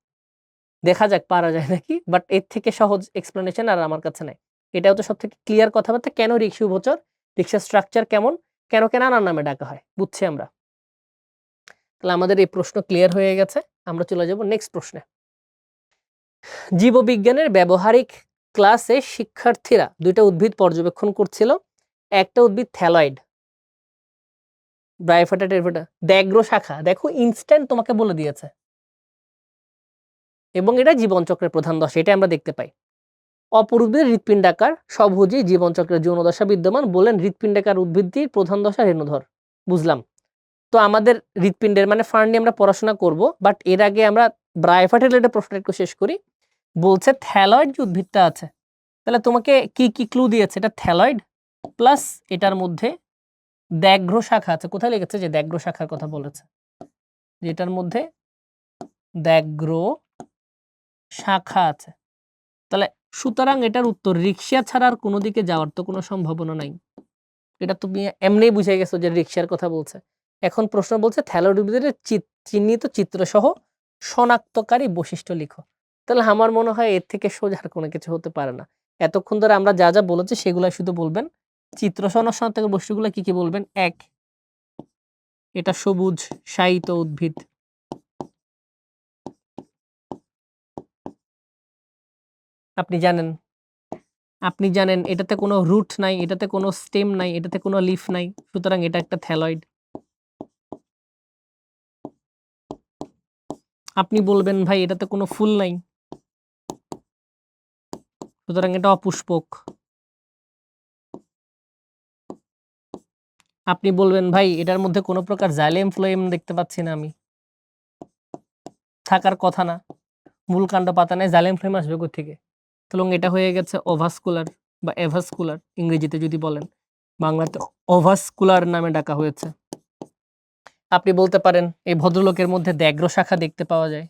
দেখা যাক পারা যায় নাকি, বাট এর থেকে সহজ এক্সপ্লেনেশন আর আমার কাছে নাই। এটাও তো সব থেকে ক্লিয়ার কথাবার্তা, কেন রিক্সা উভচর, রিক্সার স্ট্রাকচার কেমন, কেন নানার নামে ডাকা হয়, বুঝছি আমরা। তাহলে আমাদের এই প্রশ্ন ক্লিয়ার হয়ে গেছে। আমরা চলে যাব নেক্সট প্রশ্নে। জীববিজ্ঞানের ব্যবহারিক ক্লাসে শিক্ষার্থীরা দুইটা উদ্ভিদ পর্যবেক্ষণ করছিল। একটা উদ্ভিদ থ্যালয়েড, ব্রায়োফাইটা টেরিফাইটা, দ্যাগ্র শাখা, দেখো ইনস্ট্যান্ট তোমাকে বলে দিয়েছে, এবং এটা জীবনচক্রের প্রধান দশা, এটা আমরা দেখতে পাই। অপর উদ্ভিদের হৃৎপিণ্ডাকার স্বভোজী জীবনচক্রের যৌন দশা বিদ্যমান, বলেন হৃৎপিণ্ডাকার উদ্ভিদটির প্রধান দশা রেণুধর। বুঝলাম। তো আমাদের হৃৎপিণ্ডের মানে ফার্ন নিয়ে আমরা পড়াশোনা করব, বাট এর আগে আমরা ব্রায়োফাইটা রিলেটেড প্রশ্নটা একটু শেষ করি। বলছে থ্যালয়েড যে উদ্ভিদটা আছে, তাহলে তোমাকে কি কি ক্লু দিয়েছে? এটা থ্যালয়েড প্লাস এটার মধ্যে দ্যাঘ্র শাখা আছে। কোথায় লিখেছে যে দ্যাঘ্র শাখার কথা বলেছে, যেটার মধ্যে দ্যাঘ্র শাখা আছে। তাহলে সুতরাং এটার উত্তর রিক্সা ছাড়া আর কোনো দিকে যাওয়ার তো কোনো সম্ভাবনা নাই। এটা তুমি এমনিই বুঝে গেছো যে রিক্সার কথা বলছে। এখন প্রশ্ন বলছে থ্যালয়েড উদ্ভিদের চিহ্নিত চিত্রসহ শনাক্তকারী বৈশিষ্ট্য লিখো। তাহলে আমার মনে হয় এর থেকে সোজা আর কোনো কিছু হতে পারে না। এতক্ষণ ধরে আমরা যা যা বলেছি সেগুলাই শুধু বলবেন। চিত্রসহ শনাক্তকারী বৈশিষ্ট্যগুলো কি কি বলবেন? এক, এটা সবুজ শায়িত উদ্ভিদ। আপনি জানেন এটাতে কোনো রুট নাই, এটাতে কোনো স্টেম নাই, এটাতে কোনো লিফ নাই, সুতরাং এটা একটা থ্যালয়েড। আপনি বলবেন ভাই এটাতে কোনো ফুল নাই, সুতরাং এটা অপুষ্পক। আপনি বলবেন ভাই এটার মধ্যে কোনো প্রকার জাইলেম ফ্লোয়েম দেখতে পাচ্ছি না আমি, থাকার কথা না, মূল কাণ্ড পাতা নেই, জাইলেম ফ্লোয়েম আসবে কোথা থেকে? তাহলে এটা হয়ে গেছে অভাস্কুলার বা এভাস্কুলার ইংরেজিতে যদি বলেন। বাংলাতে ওভাসকুলার নামে ডাকা হয়েছে। আপনি বলতে পারেন এই ভদ্রলোকের মধ্যে দ্যাঘ্র শাখা দেখতে পাওয়া যায়।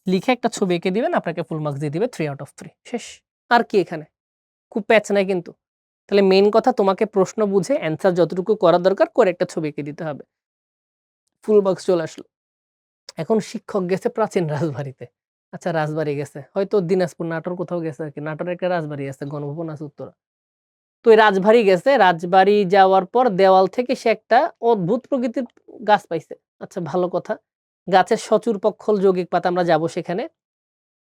লিখে একটা ছবি এঁকে দিবেন, আপনাকে ফুল মার্কস দিয়ে দিবে 3 আউট অফ 3, শেষ। আর কি এখানে খুব প্যাচ নাই কিন্তু। তাহলে মেইন কথা, তোমাকে প্রশ্ন বুঝে অ্যান্সার যতটুকু করা দরকার করে একটা ছবি এঁকে দিতে হবে, ফুল মার্কস চলে আসলো। এখন শিক্ষক গেছে প্রাচীন রাজবাড়িতে। আচ্ছা, রাজবাড়ি গেছে, হয়তো দিনাজপুর নাটোর কোথাও গেছে আর কি, নাটোরের একটা রাজবাড়ি আছে, গণভবন আছে উত্তরা। তো এই রাজবাড়ি গেছে, রাজবাড়ি যাওয়ার পর দেওয়াল থেকে সে একটা অদ্ভুত প্রকৃতির গাছ পাইছে। আচ্ছা, ভালো কথা, গাছের সচুর পক্ষল যৌগিক পাতা, আমরা যাব সেখানে।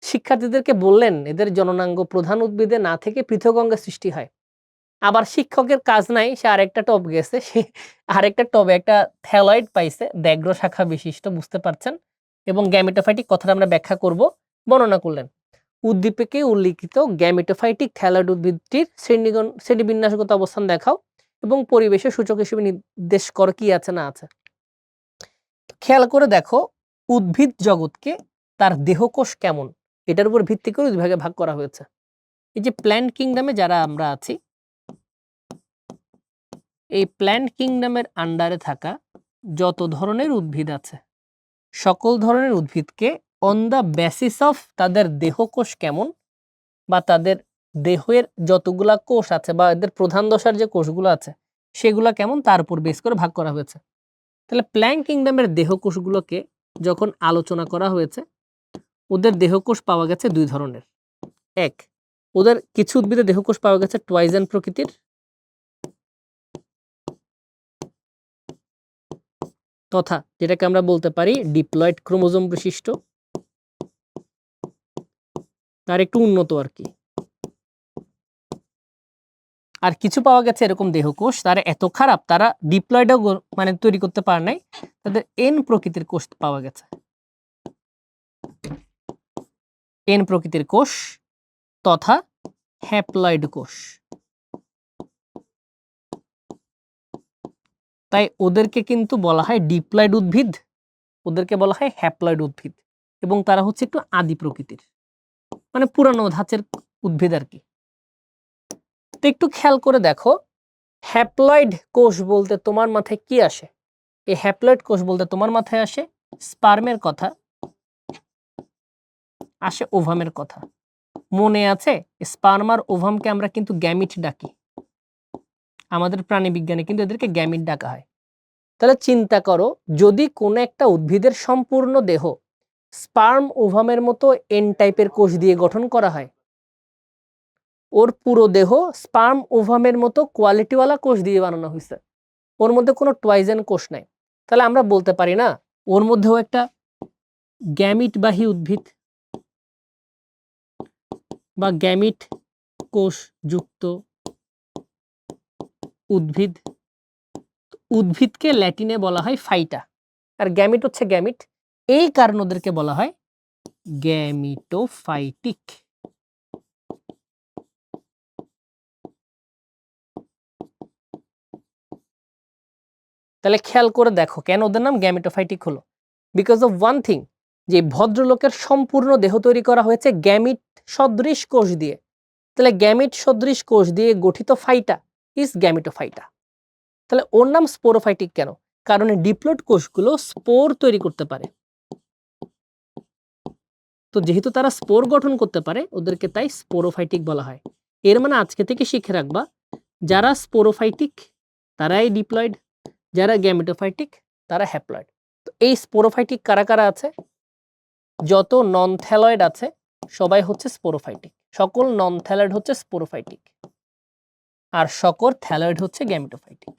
শিক্ষার্থীদেরকে বললেন এদের জননাঙ্গ প্রধান উদ্ভিদে না থেকে পৃথক অঙ্গের সৃষ্টি হয়। আবার শিক্ষকের কাজ নাই, সে আরেকটা টব গেছে, সে আরেকটা টবে একটা থ্যালয়েড পাইছে, দ্যাঘ্র শাখা বিশিষ্ট, বুঝতে পারছেন। এবং গ্যামেটোফাইটিক কথাটা আমরা ব্যাখ্যা করব, বর্ণনা করলেন। উদ্দীপকে উল্লিখিত গ্যামেটোফাইটিক থ্যালয়েড উদ্ভিদটির শ্রেণীবিন্যাসগত অবস্থান দেখাও এবং পরিবেশের সূচক হিসেবে নির্দেশ করো কি আছে না আছে। খেয়াল করে দেখো, উদ্ভিদ জগৎকে তার দেহকোষ কেমন, এটার উপর ভিত্তি করে দুই ভাগে ভাগ করা হয়েছে। এই যে প্ল্যান্ট কিংডমে যারা আমরা আছি, এই প্ল্যান্ট কিংডমের আন্ডারে থাকা যত ধরনের উদ্ভিদ আছে, সকল ধরনের উদ্ভিদকে অন দ্য বেসিস অফ তাদের দেহকোষ কেমন, বা তাদের দেহের যতগুলা কোষ আছে বা এদের প্রধান দশার যে কোষগুলো আছে সেগুলা কেমন, তার উপর বেস করে ভাগ করা হয়েছে। তাহলে প্ল্যান্ট কিংডমের দেহকোষগুলোকে যখন আলোচনা করা হয়েছে, ওদের দেহকোষ পাওয়া গেছে দুই ধরনের। এক, ওদের কিছু উদ্ভিদের দেহকোষ পাওয়া গেছে টয়েজেন প্রকৃতির, তথা যেটাকে আমরা বলতে পারি ডিপ্লয়েড ক্রোমোজোম বিশিষ্ট, তার একটু উন্নত আর কি। আর কিছু পাওয়া গেছে এরকম দেহকোষ, তারা এত খারাপ, তারা ডিপ্লয়েডও মানে তৈরি করতে পারে নাই, তাদের এন প্রকৃতির কোষ পাওয়া গেছে, এন প্রকৃতির কোষ তথা হ্যাপ্লয়েড কোষ। তাই ওদেরকে কিন্তু বলা হয় ডিপ্লয়েড উদ্ভিদ, ওদেরকে বলা হয় হ্যাপ্লয়েড উদ্ভিদ, এবং তারা হচ্ছে একটু আদি প্রকৃতির, মানে পুরানো ধাঁচের উদ্ভিদ আর কি। তো একটু খেয়াল করে দেখো, হ্যাপ্লয়েড কোষ বলতে তোমার মাথায় কি আসে? এই হ্যাপ্লয়েড কোষ বলতে তোমার মাথায় আসে স্পার্মের কথা, আসে ওভামের কথা। মনে আছে, স্পার্ম আর ওভামকে আমরা কিন্তু গ্যামিট ডাকি, আমাদের প্রাণী বিজ্ঞানে কিন্তু এদেরকে গ্যামিট ডাকা হয়। তাহলে চিন্তা করো, যদি কোনো একটা উদ্ভিদের সম্পূর্ণ দেহ স্পার্ম ওভামের মতো এন টাইপের কোষ দিয়ে গঠন করা হয়, ওর পুরো দেহ স্পার্ম ওভামের মতো কোয়ালিটিওয়ালা কোষ দিয়ে বানানো হয়েছে, ওর মধ্যে কোনো টয়েজেন কোষ নাই, তাহলে আমরা বলতে পারি না ওর মধ্যেও একটা গ্যামিটবাহী উদ্ভিদ বা গ্যামিট কোষ যুক্ত উদ্ভিদ। উদ্ভিদকে ল্যাটিনে বলা হয় ফাইটা, আর গ্যামিট হচ্ছে গ্যামিট, এই কারণে ওদেরকে বলা হয় গ্যামিটোফাইটিক। তাহলে খেয়াল করে দেখো কেন ওদের নাম গ্যামিটোফাইটিক হলো, বিকজ অফ ওয়ান থিং, যে ভদ্রলোকের সম্পূর্ণ দেহ তৈরি করা হয়েছে গ্যামিট সদৃশ কোষ দিয়ে। তাহলে গ্যামিট সদৃশ কোষ দিয়ে গঠিত ফাইটা ইজ গ্যামিটোফাইটা। তাহলে ওর নাম স্পোরোফাইটিক কেন? কারণ ডিপ্লয়েড কোষগুলো স্পোর তৈরি করতে পারে, তো যেহেতু তারা স্পোর গঠন করতে পারে ওদেরকে তাই স্পোরোফাইটিক বলা হয়। এর মানে আজকে থেকে শিখে রাখবা, যারা স্পোরোফাইটিক তারাই ডিপ্লয়েড, যারা গ্যামেটোফাইটিক তারা হ্যাপ্লয়েড। তো এই স্পোরোফাইটিক কারা কারা আছে? যত নন থ্যালয়েড আছে সবাই হচ্ছে স্পোরোফাইটিক, সকল নন থ্যালয়েড হচ্ছে স্পোরোফাইটিক, আর সকল থ্যালয়েড হচ্ছে গ্যামেটোফাইটিক।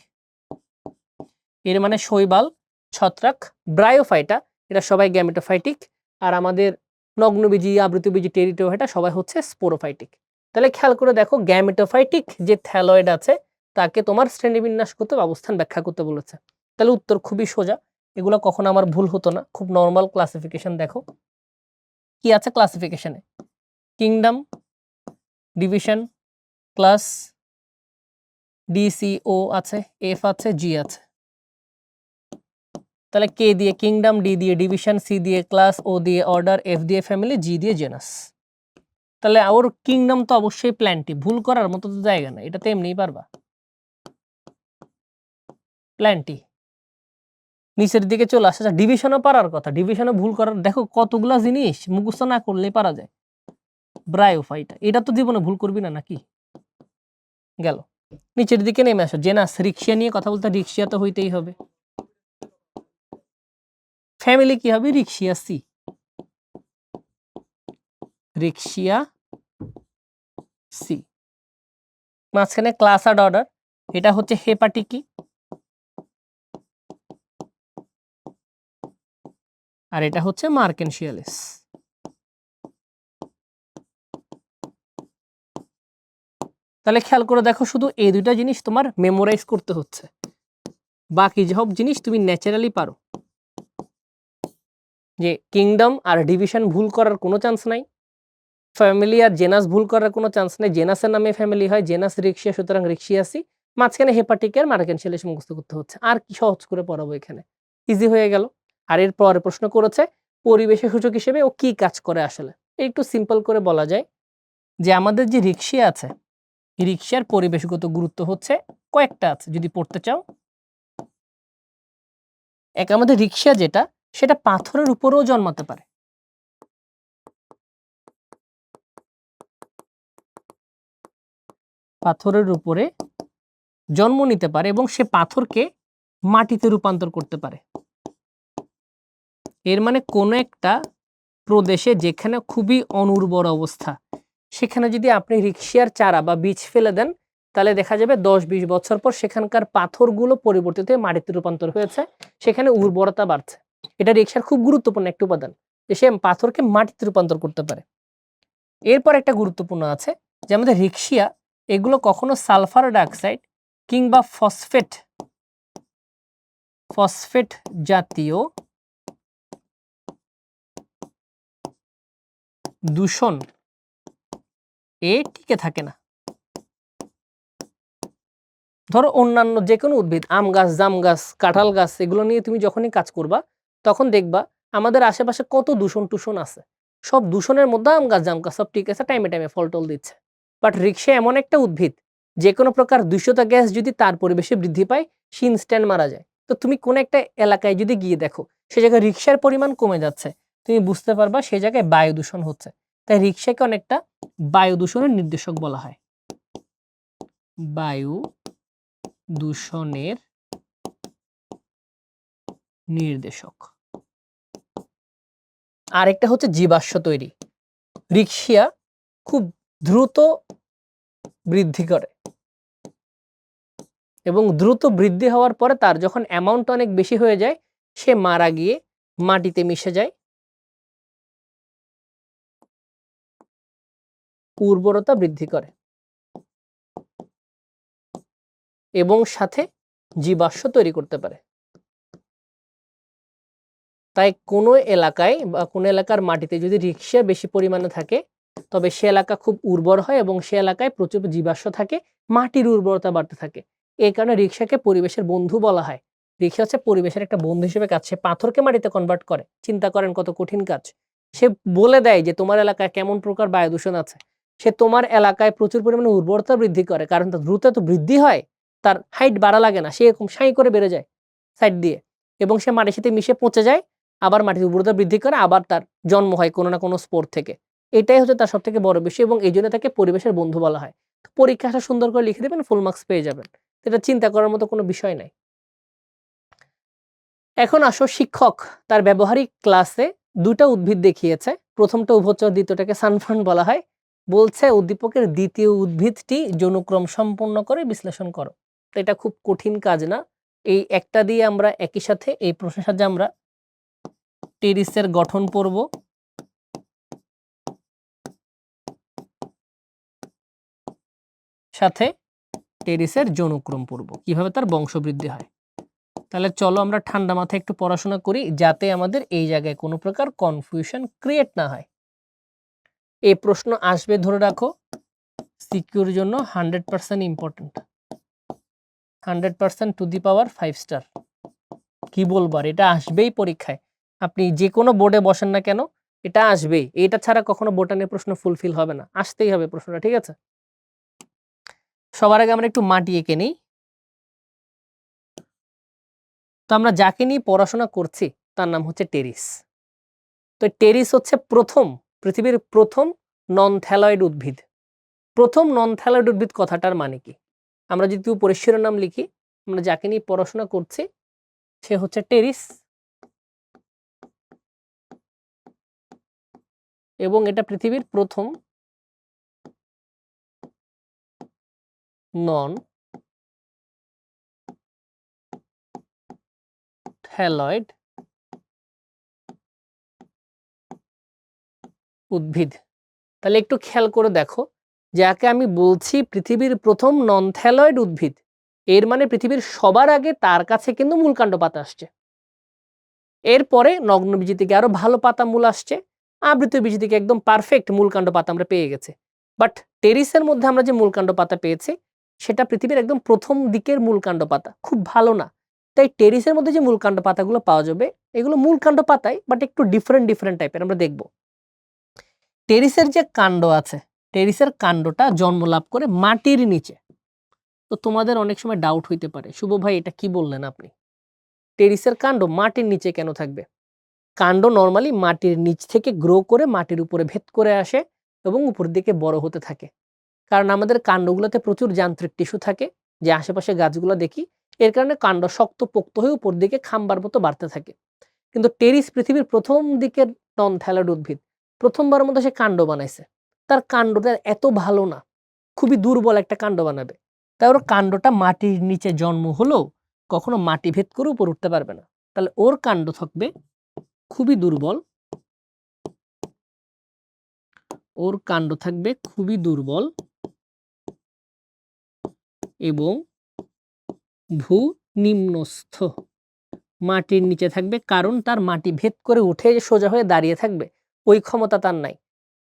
এর মানে শৈবাল, ছত্রাক, ব্রায়োফাইটা এরা সবাই গ্যামেটোফাইটিক, আর আমাদের নগ্নবীজি, আবৃতবীজি, টেরিটোফাইটা সবাই হচ্ছে স্পোরোফাইটিক। তাহলে খেয়াল করে দেখো, গ্যামেটোফাইটিক যে থ্যালয়েড আছে তাকে তোমার শ্রেণীবিন্যাসগত অবস্থান ব্যাখ্যা করতে বলেছে। তাহলে উত্তর খুবই সোজা, এগুলো কখনো আমার ভুল হতো না, খুব নর্মাল ক্লাসিফিকেশন। দেখো কি আছে ক্লাসিফিকেশনে, কিংডম, ডিভিশন, ক্লাস, ডিসিও আছে, এফ আছে, জি আছে। তাহলে কে দিয়ে কিংডম, ডি দিয়ে ডিভিশন, সি দিয়ে ক্লাস, ও দিয়ে অর্ডার, এফ দিয়ে ফ্যামিলি, জি দিয়ে জেনাস। তাহলে ওর কিংডম তো অবশ্যই প্ল্যান্টি, ভুল করার মতো তো জায়গা না, এটা তো এমনিই পারবা। প্ল্যান্টি নিচের দিকে চলে আসে। আচ্ছা ডিভিশনও পারার কথা, ডিভিশনও ভুল করার, দেখো কতগুলা জিনিস মুখস্থ না করলেই পারা যায়। ব্রায়োফাইটা, এটা তো জীবনে ভুল করবি না নাকি? গেল। নিচের দিকে নেমে আসো, জেনাস রিক্সিয়া নিয়ে কথা বলতে রিক্সিয়া তো হইতেই হবে। ফ্যামিলি কি হবে? রিক্সিয়া সি, রিক্সিয়া সি। মাঝখানে ক্লাস আর অর্ডার, এটা হচ্ছে হেপাটিকি আর এটা হচ্ছে মার্কেনশিয়ালিস। তাহলে খেয়াল করে দেখো, শুধু এই দুইটা জিনিস তোমার মেমোরাইজ করতে হচ্ছে, বাকি সব জিনিস তুমি ন্যাচারালি পারো। যে কিংডম আর ডিভিশন ভুল করার কোনো চান্স নাই, ফ্যামিলি আর জেনাস ভুল করার কোনো চান্স নেই, জেনাসের নামে ফ্যামিলি হয়, জেনাস রিক্সিয়া, সুতরাং রিক্সিয়াসি। মাঝখানে হেপাটিক আর মার্কেনশিয়ালিস মুখস্থ করতে হচ্ছে। আর কি সহজ করে পড়াবো এখানে, ইজি হয়ে গেল। আর এর পরে প্রশ্ন করেছে পরিবেশের সূচক হিসেবে ও কি কাজ করে আসলে। একটু সিম্পল করে বলা যায় যে আমাদের যে রিক্সা আছে, রিক্সার পরিবেশগত গুরুত্ব হচ্ছে কয়েকটা আছে, যদি পড়তে চাও। এক, আমাদের রিক্সা যেটা, সেটা পাথরের উপরেও জন্মাতে পারে। পাথরের উপরে জন্ম নিতে পারে এবং সে পাথরকে মাটিতে রূপান্তর করতে পারে। এর মানে কোনো একটা প্রদেশে যেখানে খুবই অনুর্বর অবস্থা, সেখানে যদি আপনি রিক্সার চারা বা বীজ ফেলে দেন, তাহলে দেখা যাবে 10-20 বছর পর সেখানকার পাথরগুলো পরিবর্তিত হয়ে মাটিতে রূপান্তর হয়েছে, সেখানে উর্বরতা বাড়ছে। এটা রিক্সার খুব গুরুত্বপূর্ণ একটা উপাদান, যে সে পাথরকে মাটিতে রূপান্তর করতে পারে। এরপর একটা গুরুত্বপূর্ণ আছে যে আমাদের রিক্সিয়া, এগুলো কখনো সালফার ডাইঅক্সাইড কিংবা ফসফেট জাতীয় দূষণ টিকে থাকে না। ধরো অন্যান্য যে কোনো উদ্ভিদ, আম গাছ, জাম গাছ, কাঁঠাল গাছ, এগুলো নিয়ে তুমি যখনই কাজ করবা, তখন দেখবা আমাদের আশেপাশে কত দূষণ টুষণ আছে। সব দূষণের মধ্যে আম গাছ, জাম গাছ সব ঠিক আছে, টাইমে টাইমে ফল টল দিচ্ছে। বাট রিক্সা এমন একটা উদ্ভিদ, যে কোনো প্রকার দূষিতা গ্যাস যদি তার পরিবেশে বৃদ্ধি পায়, সে ইনস্ট্যান্ট মারা যায়। তো তুমি কোন একটা এলাকায় যদি গিয়ে দেখো সে জায়গায় রিক্সার পরিমাণ কমে যাচ্ছে, তুমি বুঝতে পারবা সে জায়গায় বায়ু দূষণ হচ্ছে। তাই রিক্সাকে অনেকটা বায়ু দূষণের নির্দেশক বলা হয়। বায়ু দূষণের নির্দেশক। আরেকটা হচ্ছে জীবাশ্ম তৈরি। রিক্সিয়া খুব দ্রুত বৃদ্ধি করে এবং দ্রুত বৃদ্ধি হওয়ার পরে তার যখন অ্যামাউন্ট অনেক বেশি হয়ে যায়, সে মারা গিয়ে মাটিতে মিশে যায়, উর্বরতা বৃদ্ধি করে এবং সাথে জীবাশ্ম তৈরি করতে পারে। তাই কোনো এলাকায় বা কোনো এলাকার মাটিতে যদি রিক্সা বেশি পরিমাণে থাকে, তবে সে এলাকা খুব উর্বর হয় এবং সে এলাকায় প্রচুর জীবাশ্ম থাকে, মাটির উর্বরতা বাড়তে থাকে। এই কারণে রিক্সাকে পরিবেশের বন্ধু বলা হয়। রিক্সা হচ্ছে পরিবেশের একটা বন্ধু হিসেবে কাজ, সে পাথরকে মাটিতে কনভার্ট করে। চিন্তা করেন কত কঠিন কাজ। সে বলে দেয় যে তোমার এলাকায় কেমন প্রকার বায়ু দূষণ আছে, সে তোমার এলাকায় প্রচুর পরিমাণে উর্বরতা বৃদ্ধি করে, কারণ তার দ্রুত তো বৃদ্ধি হয়, তার হাইট বাড়া লাগে না, সে এরকম সাই করে বেড়ে যায় সাইড দিয়ে, এবং সে মাটির সাথে মিশে পচে যায়, আবার মাটির উর্বরতা বৃদ্ধি করে, আবার তার জন্ম হয় কোনো না কোনো স্পোর থেকে। এটাই হচ্ছে তার সবথেকে বড় বিষয় এবং এই জন্য তাকে পরিবেশের বন্ধু বলা হয়। পরীক্ষাটা সুন্দর করে লিখে দেবেন, ফুল মার্কস পেয়ে যাবেন। এটা চিন্তা করার মতো কোনো বিষয় নাই। এখন আসো, শিক্ষক তার ব্যবহারিক ক্লাসে দুটা উদ্ভিদ দেখিয়েছে। প্রথমটা উভচর, দ্বিতীয়টাকে সানফার্ন বলা হয়। বলছে উদ্দীপকের দ্বিতীয় উদ্ভিদটি যৌনক্রম সম্পন্ন করে বিশ্লেষণ করো। তো এটা খুব কঠিন কাজ না, এই একটা দিয়ে আমরা একই সাথে এই প্রশ্নের সাহায্যে আমরা টেরিসের গঠন পড়ব, সাথে টেরিসের যৌনক্রম পড়ব, কিভাবে তার বংশবৃদ্ধি হয়। তাহলে চলো আমরা ঠান্ডা মাথায় একটু পড়াশোনা করি, যাতে আমাদের এই জায়গায় কোনো প্রকার কনফিউশন ক্রিয়েট না হয়। এই প্রশ্ন আসবে ধরে রাখো, সিকিউর জন্য 100% important, 100% to the power 5 star. কি বলবো আর, এটা আসবেই পরীক্ষায়। আপনি যে কোনো বোর্ডে বসেন না কেন, এটা আসবেই, এটা ছাড়া কখনো বোটানির প্রশ্ন ফুলফিল হবে না, আসতেই হবে প্রশ্নটা, ঠিক আছে? সবার আগে আমরা একটু মাটি এঁকে নিই। তো আমরা যাকে নিয়ে পড়াশোনা করছি তার নাম হচ্ছে টেরিস। তো টেরিস হচ্ছে পৃথিবীর প্রথম নন থ্যালয়েড উদ্ভিদ। প্রথম নন থ্যালয়েড উদ্ভিদ কথাটার মানে কি? আমরা যদি পরিশিরোনাম লিখি, আমরা যাকে নিয়ে পড়াশোনা করছি সে হচ্ছে টেরিস, এবং এটা পৃথিবীর প্রথম নন থ্যালয়েড উদ্ভিদ। তাহলে একটু খেয়াল করে দেখো, যাকে আমি বলছি পৃথিবীর প্রথম নন থ্যালয়েড উদ্ভিদ, এর মানে পৃথিবীর সবার আগে তার কাছে কিন্তু মূলকাণ্ড পাতা আসছে। এরপরে নগ্নবীজি থেকে আরো ভালো পাতা মূল আসছে, আবৃতবীজি থেকে একদম পারফেক্ট মূলকাণ্ড পাতা আমরা পেয়ে গেছি। বাট টেরিসের মধ্যে আমরা যে মূলকাণ্ড পাতা পেয়েছি সেটা পৃথিবীর একদম প্রথম দিকের মূলকাণ্ড পাতা, খুব ভালো না। তাই টেরিসের মধ্যে যে মূলকাণ্ড পাতাগুলো পাওয়া যাবে এগুলো মূলকাণ্ড পাতাই, বাট একটু ডিফারেন্ট টাইপের আমরা দেখব। টেরিসের যে কাণ্ড আছে, টেরিসের কাণ্ডটা জন্ম লাভ করে মাটির নিচে। তো তোমাদের অনেক সময় ডাউট হইতে পারে, শুভ ভাই এটা কি বললেন আপনি, টেরিসের কাণ্ড মাটির নিচে কেন থাকবে? কাণ্ড নরমালি মাটির নিচ থেকে গ্রো করে মাটির উপরে ভেদ করে আসে এবং উপর দিকে বড় হতে থাকে। কারণ আমাদের কাণ্ডগুলোতে প্রচুর যান্ত্রিক টিস্যু থাকে, যে আশেপাশে গাছগুলো দেখি, এর কারণে কাণ্ড শক্ত পোক্ত হয়ে উপর দিকে খাম্বার মতো বাড়তে থাকে। কিন্তু টেরিস পৃথিবীর প্রথম দিকের নন থ্যালয়েড উদ্ভিদ, প্রথমবারের মতো সে কাণ্ড বানাইছে। তার কাণ্ডটা এত ভালো না, খুবই দুর্বল একটা কাণ্ড বানাবে। তাই ওর কাণ্ডটা মাটির নিচে জন্ম হলেও কখনো মাটি ভেদ করে উপর উঠতে পারবে না। তাহলে ওর কাণ্ড থাকবে খুবই দুর্বল, ওর কাণ্ড থাকবে খুবই দুর্বল এবং ভূ নিম্নস্থ, মাটির নিচে থাকবে, কারণ তার মাটি ভেদ করে উঠে সোজা হয়ে দাঁড়িয়ে থাকবে ওই ক্ষমতা তার নাই।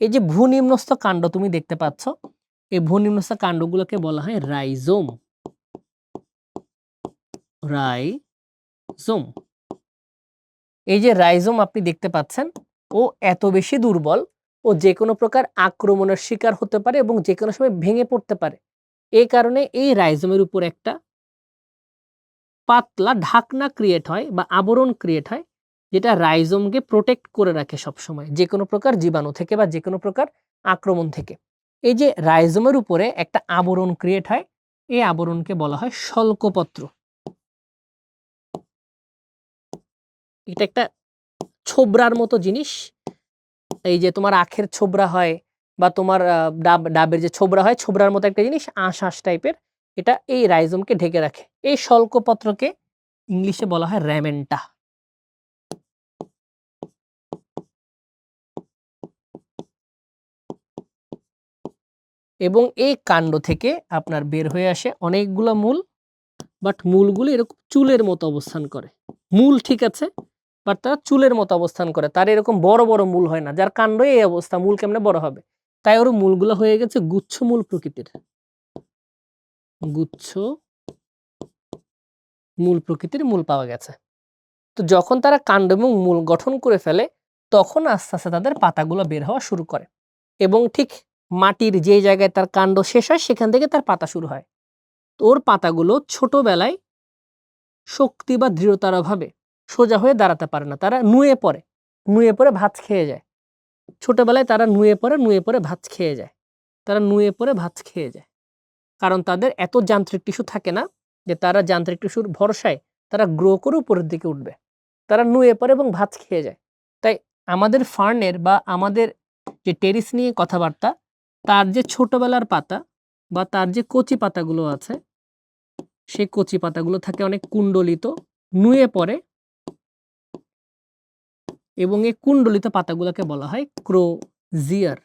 এই যে ভূ নিম্নস্থ কাণ্ড তুমি দেখতে পাচ্ছ, এই ভূ নিম্নস্থ কাণ্ডগুলোকে বলা হয় রাইজোম। রাইজোম, এই যে রাইজোম আপনি দেখতে পাচ্ছেন, ও এত বেশি দুর্বল, ও যে কোনো প্রকার আক্রমণের শিকার হতে পারে এবং যে কোনো সময় ভেঙে পড়তে পারে। এই কারণে এই রাইজোমের উপর একটা পাতলা ঢাকনা ক্রিয়েট হয় বা আবরণ ক্রিয়েট হয়, যেটা রাইজোমকে প্রোটেক্ট করে রাখে সবসময় যে কোনো প্রকার জীবাণু থেকে বা যে কোনো প্রকার আক্রমণ থেকে। এই যে রাইজোমের উপরে একটা আবরণ ক্রিয়েট হয়, এই আবরণকে বলা হয় শল্কপত্র। এটা একটা ছোবরার মতো জিনিস, এই যে তোমার আখের ছোবরা হয় বা তোমার ডাবের যে ছোবরা হয়, ছোবরার মতো একটা জিনিস, আঁশ টাইপের, এটা এই রাইজোমকে ঢেকে রাখে। এই শল্কপত্রকে ইংলিশে বলা হয় র্যামেন্টা। এবং এই কাণ্ড থেকে আপনার বের হয়ে আসে অনেকগুলো মূল, বাট মূলগুলো এরকম চুলের মতো অবস্থান করে। মূল ঠিক আছে, বাট তারা চুলের মতো অবস্থান করে, তার এরকম বড় বড় মূল হয় না, যার কাণ্ড এই অবস্থা, মূল কেমনে বড় হবে? তাই ওর মূলগুলো হয়ে গেছে গুচ্ছ মূল প্রকৃতির, গুচ্ছ মূল প্রকৃতির মূল পাওয়া গেছে। তো যখন তারা কাণ্ড এবং মূল গঠন করে ফেলে, তখন আস্তে আস্তে তাদের পাতাগুলো বের হওয়া শুরু করে, এবং ঠিক মাটির যে জায়গায় তার কাণ্ড শেষ হয় সেখান থেকে তার পাতা শুরু হয়। তো ওর পাতাগুলো ছোটবেলায় শক্তি বা দৃঢ়তার অভাবে সোজা হয়ে দাঁড়াতে পারে না, তারা নুয়ে পড়ে ভাঁজ খেয়ে যায়। ছোটবেলায় তারা নুয়ে পড়ে ভাঁজ খেয়ে যায়, তারা নুয়ে পড়ে ভাঁজ খেয়ে যায়, কারণ তাদের এত যান্ত্রিক টিস্যু থাকে না যে তারা যান্ত্রিক টিস্যুর ভরসায় তারা গ্রো করে উপরের দিকে উঠবে, তারা নুয়ে পড়ে এবং ভাঁজ খেয়ে যায়। তাই আমাদের ফার্নের বা আমাদের যে টেরিস নিয়ে কথাবার্তা, তার যে ছোটবেলার পাতা বা তার যে কচি পাতাগুলো আছে, সেই কচি পাতাগুলো থাকে অনেক কুণ্ডলিত, নুয়ে পড়ে, এবং এই কুণ্ডলিত পাতাগুলোকে বলা হয় ক্রোজিয়ার।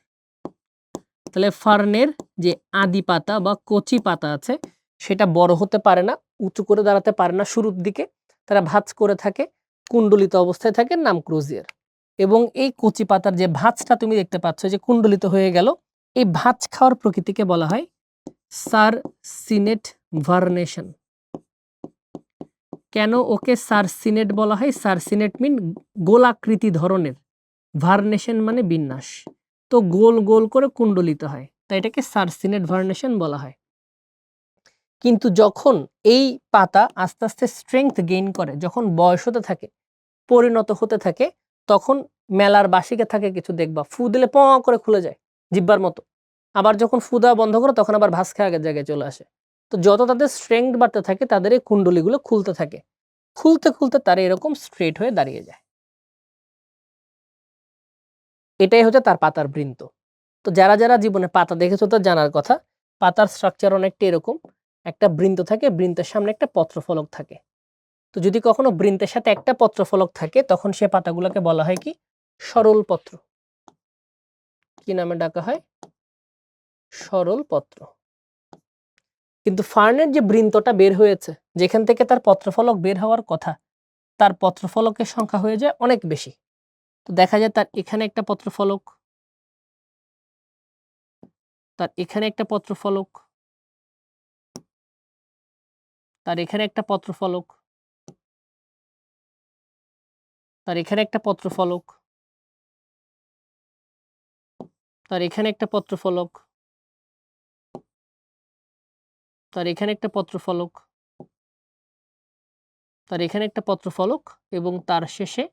তাহলে ফার্নের যে আদি পাতা বা কচি পাতা আছে সেটা বড় হতে পারে না, উঁচু করে দাঁড়াতে পারে না শুরুর দিকে, তারা ভাঁজ করে থাকে, কুণ্ডলিত অবস্থায় থাকে, নাম ক্রোজিয়ার। এবং এই কচি পাতার যে ভাঁজটা তুমি দেখতে পাচ্ছ যে কুণ্ডলিত হয়ে গেল, এই ভাঁজ খাওয়ার প্রকৃতিকে বলা হয় সারসিনেট ভার্নেশন। কেন ওকে সারসিনেট বলা হয়? সারসিনেট মিন গোলাকৃতি ধরনের, ভার্নেশন মানে বিন্যাস। তো গোল গোল করে কুণ্ডলিত হয়, তাই এটাকে সার্সিনেট ভার্নেশন বলা হয়। কিন্তু যখন এই পাতা আস্তে আস্তে স্ট্রেংথ গেইন করে, যখন বয়স হতে থাকে, পরিণত হতে থাকে, তখন মেলার বাসিকে থাকে কিছু দেখবা, ফু দিলে প করে খুলে যায় জিব্বার মতো। আবার যখন ফু দেওয়া বন্ধ করে তখন আবার ভাস খেয়ে আগের জায়গায় চলে আসে। তো যত তাদের স্ট্রেংথ বাড়তে থাকে তাদের এই কুণ্ডলীগুলো খুলতে থাকে, খুলতে খুলতে তারা এরকম স্ট্রেট হয়ে দাঁড়িয়ে যায়। এটাই হচ্ছে তার পাতার বৃন্ত। তো যারা যারা জীবনে পাতা দেখেছো তো জানার কথা, পাতার স্ট্রাকচার অনেকটা এরকম, একটা বৃন্ত থাকে, বৃন্তের সামনে একটা পত্রফলক থাকে। তো যদি কখনো বৃন্তের সাথে একটা পত্রফলক থাকে তখন সে পাতাগুলোকে বলা হয় কি, সরল পত্র। কি নামে ডাকা হয়? সরল পত্র। কিন্তু ফার্নের যে বৃন্তটা বের হয়েছে, যেখান থেকে তার পত্রফলক বের হওয়ার কথা, তার পত্রফলকের সংখ্যা হয়ে যায় অনেক বেশি। তো দেখা যায় তার এখানে একটা পত্রফলক, তার এখানে একটা পত্রফলক, তার এখানে একটা পত্রফলক, তার এখানে একটা পত্রফলক, তার এখানে একটা পত্রফলক, তার এখানে একটা পত্রফলক, তার এখানে একটা পত্রফলক, এবং তার শেষে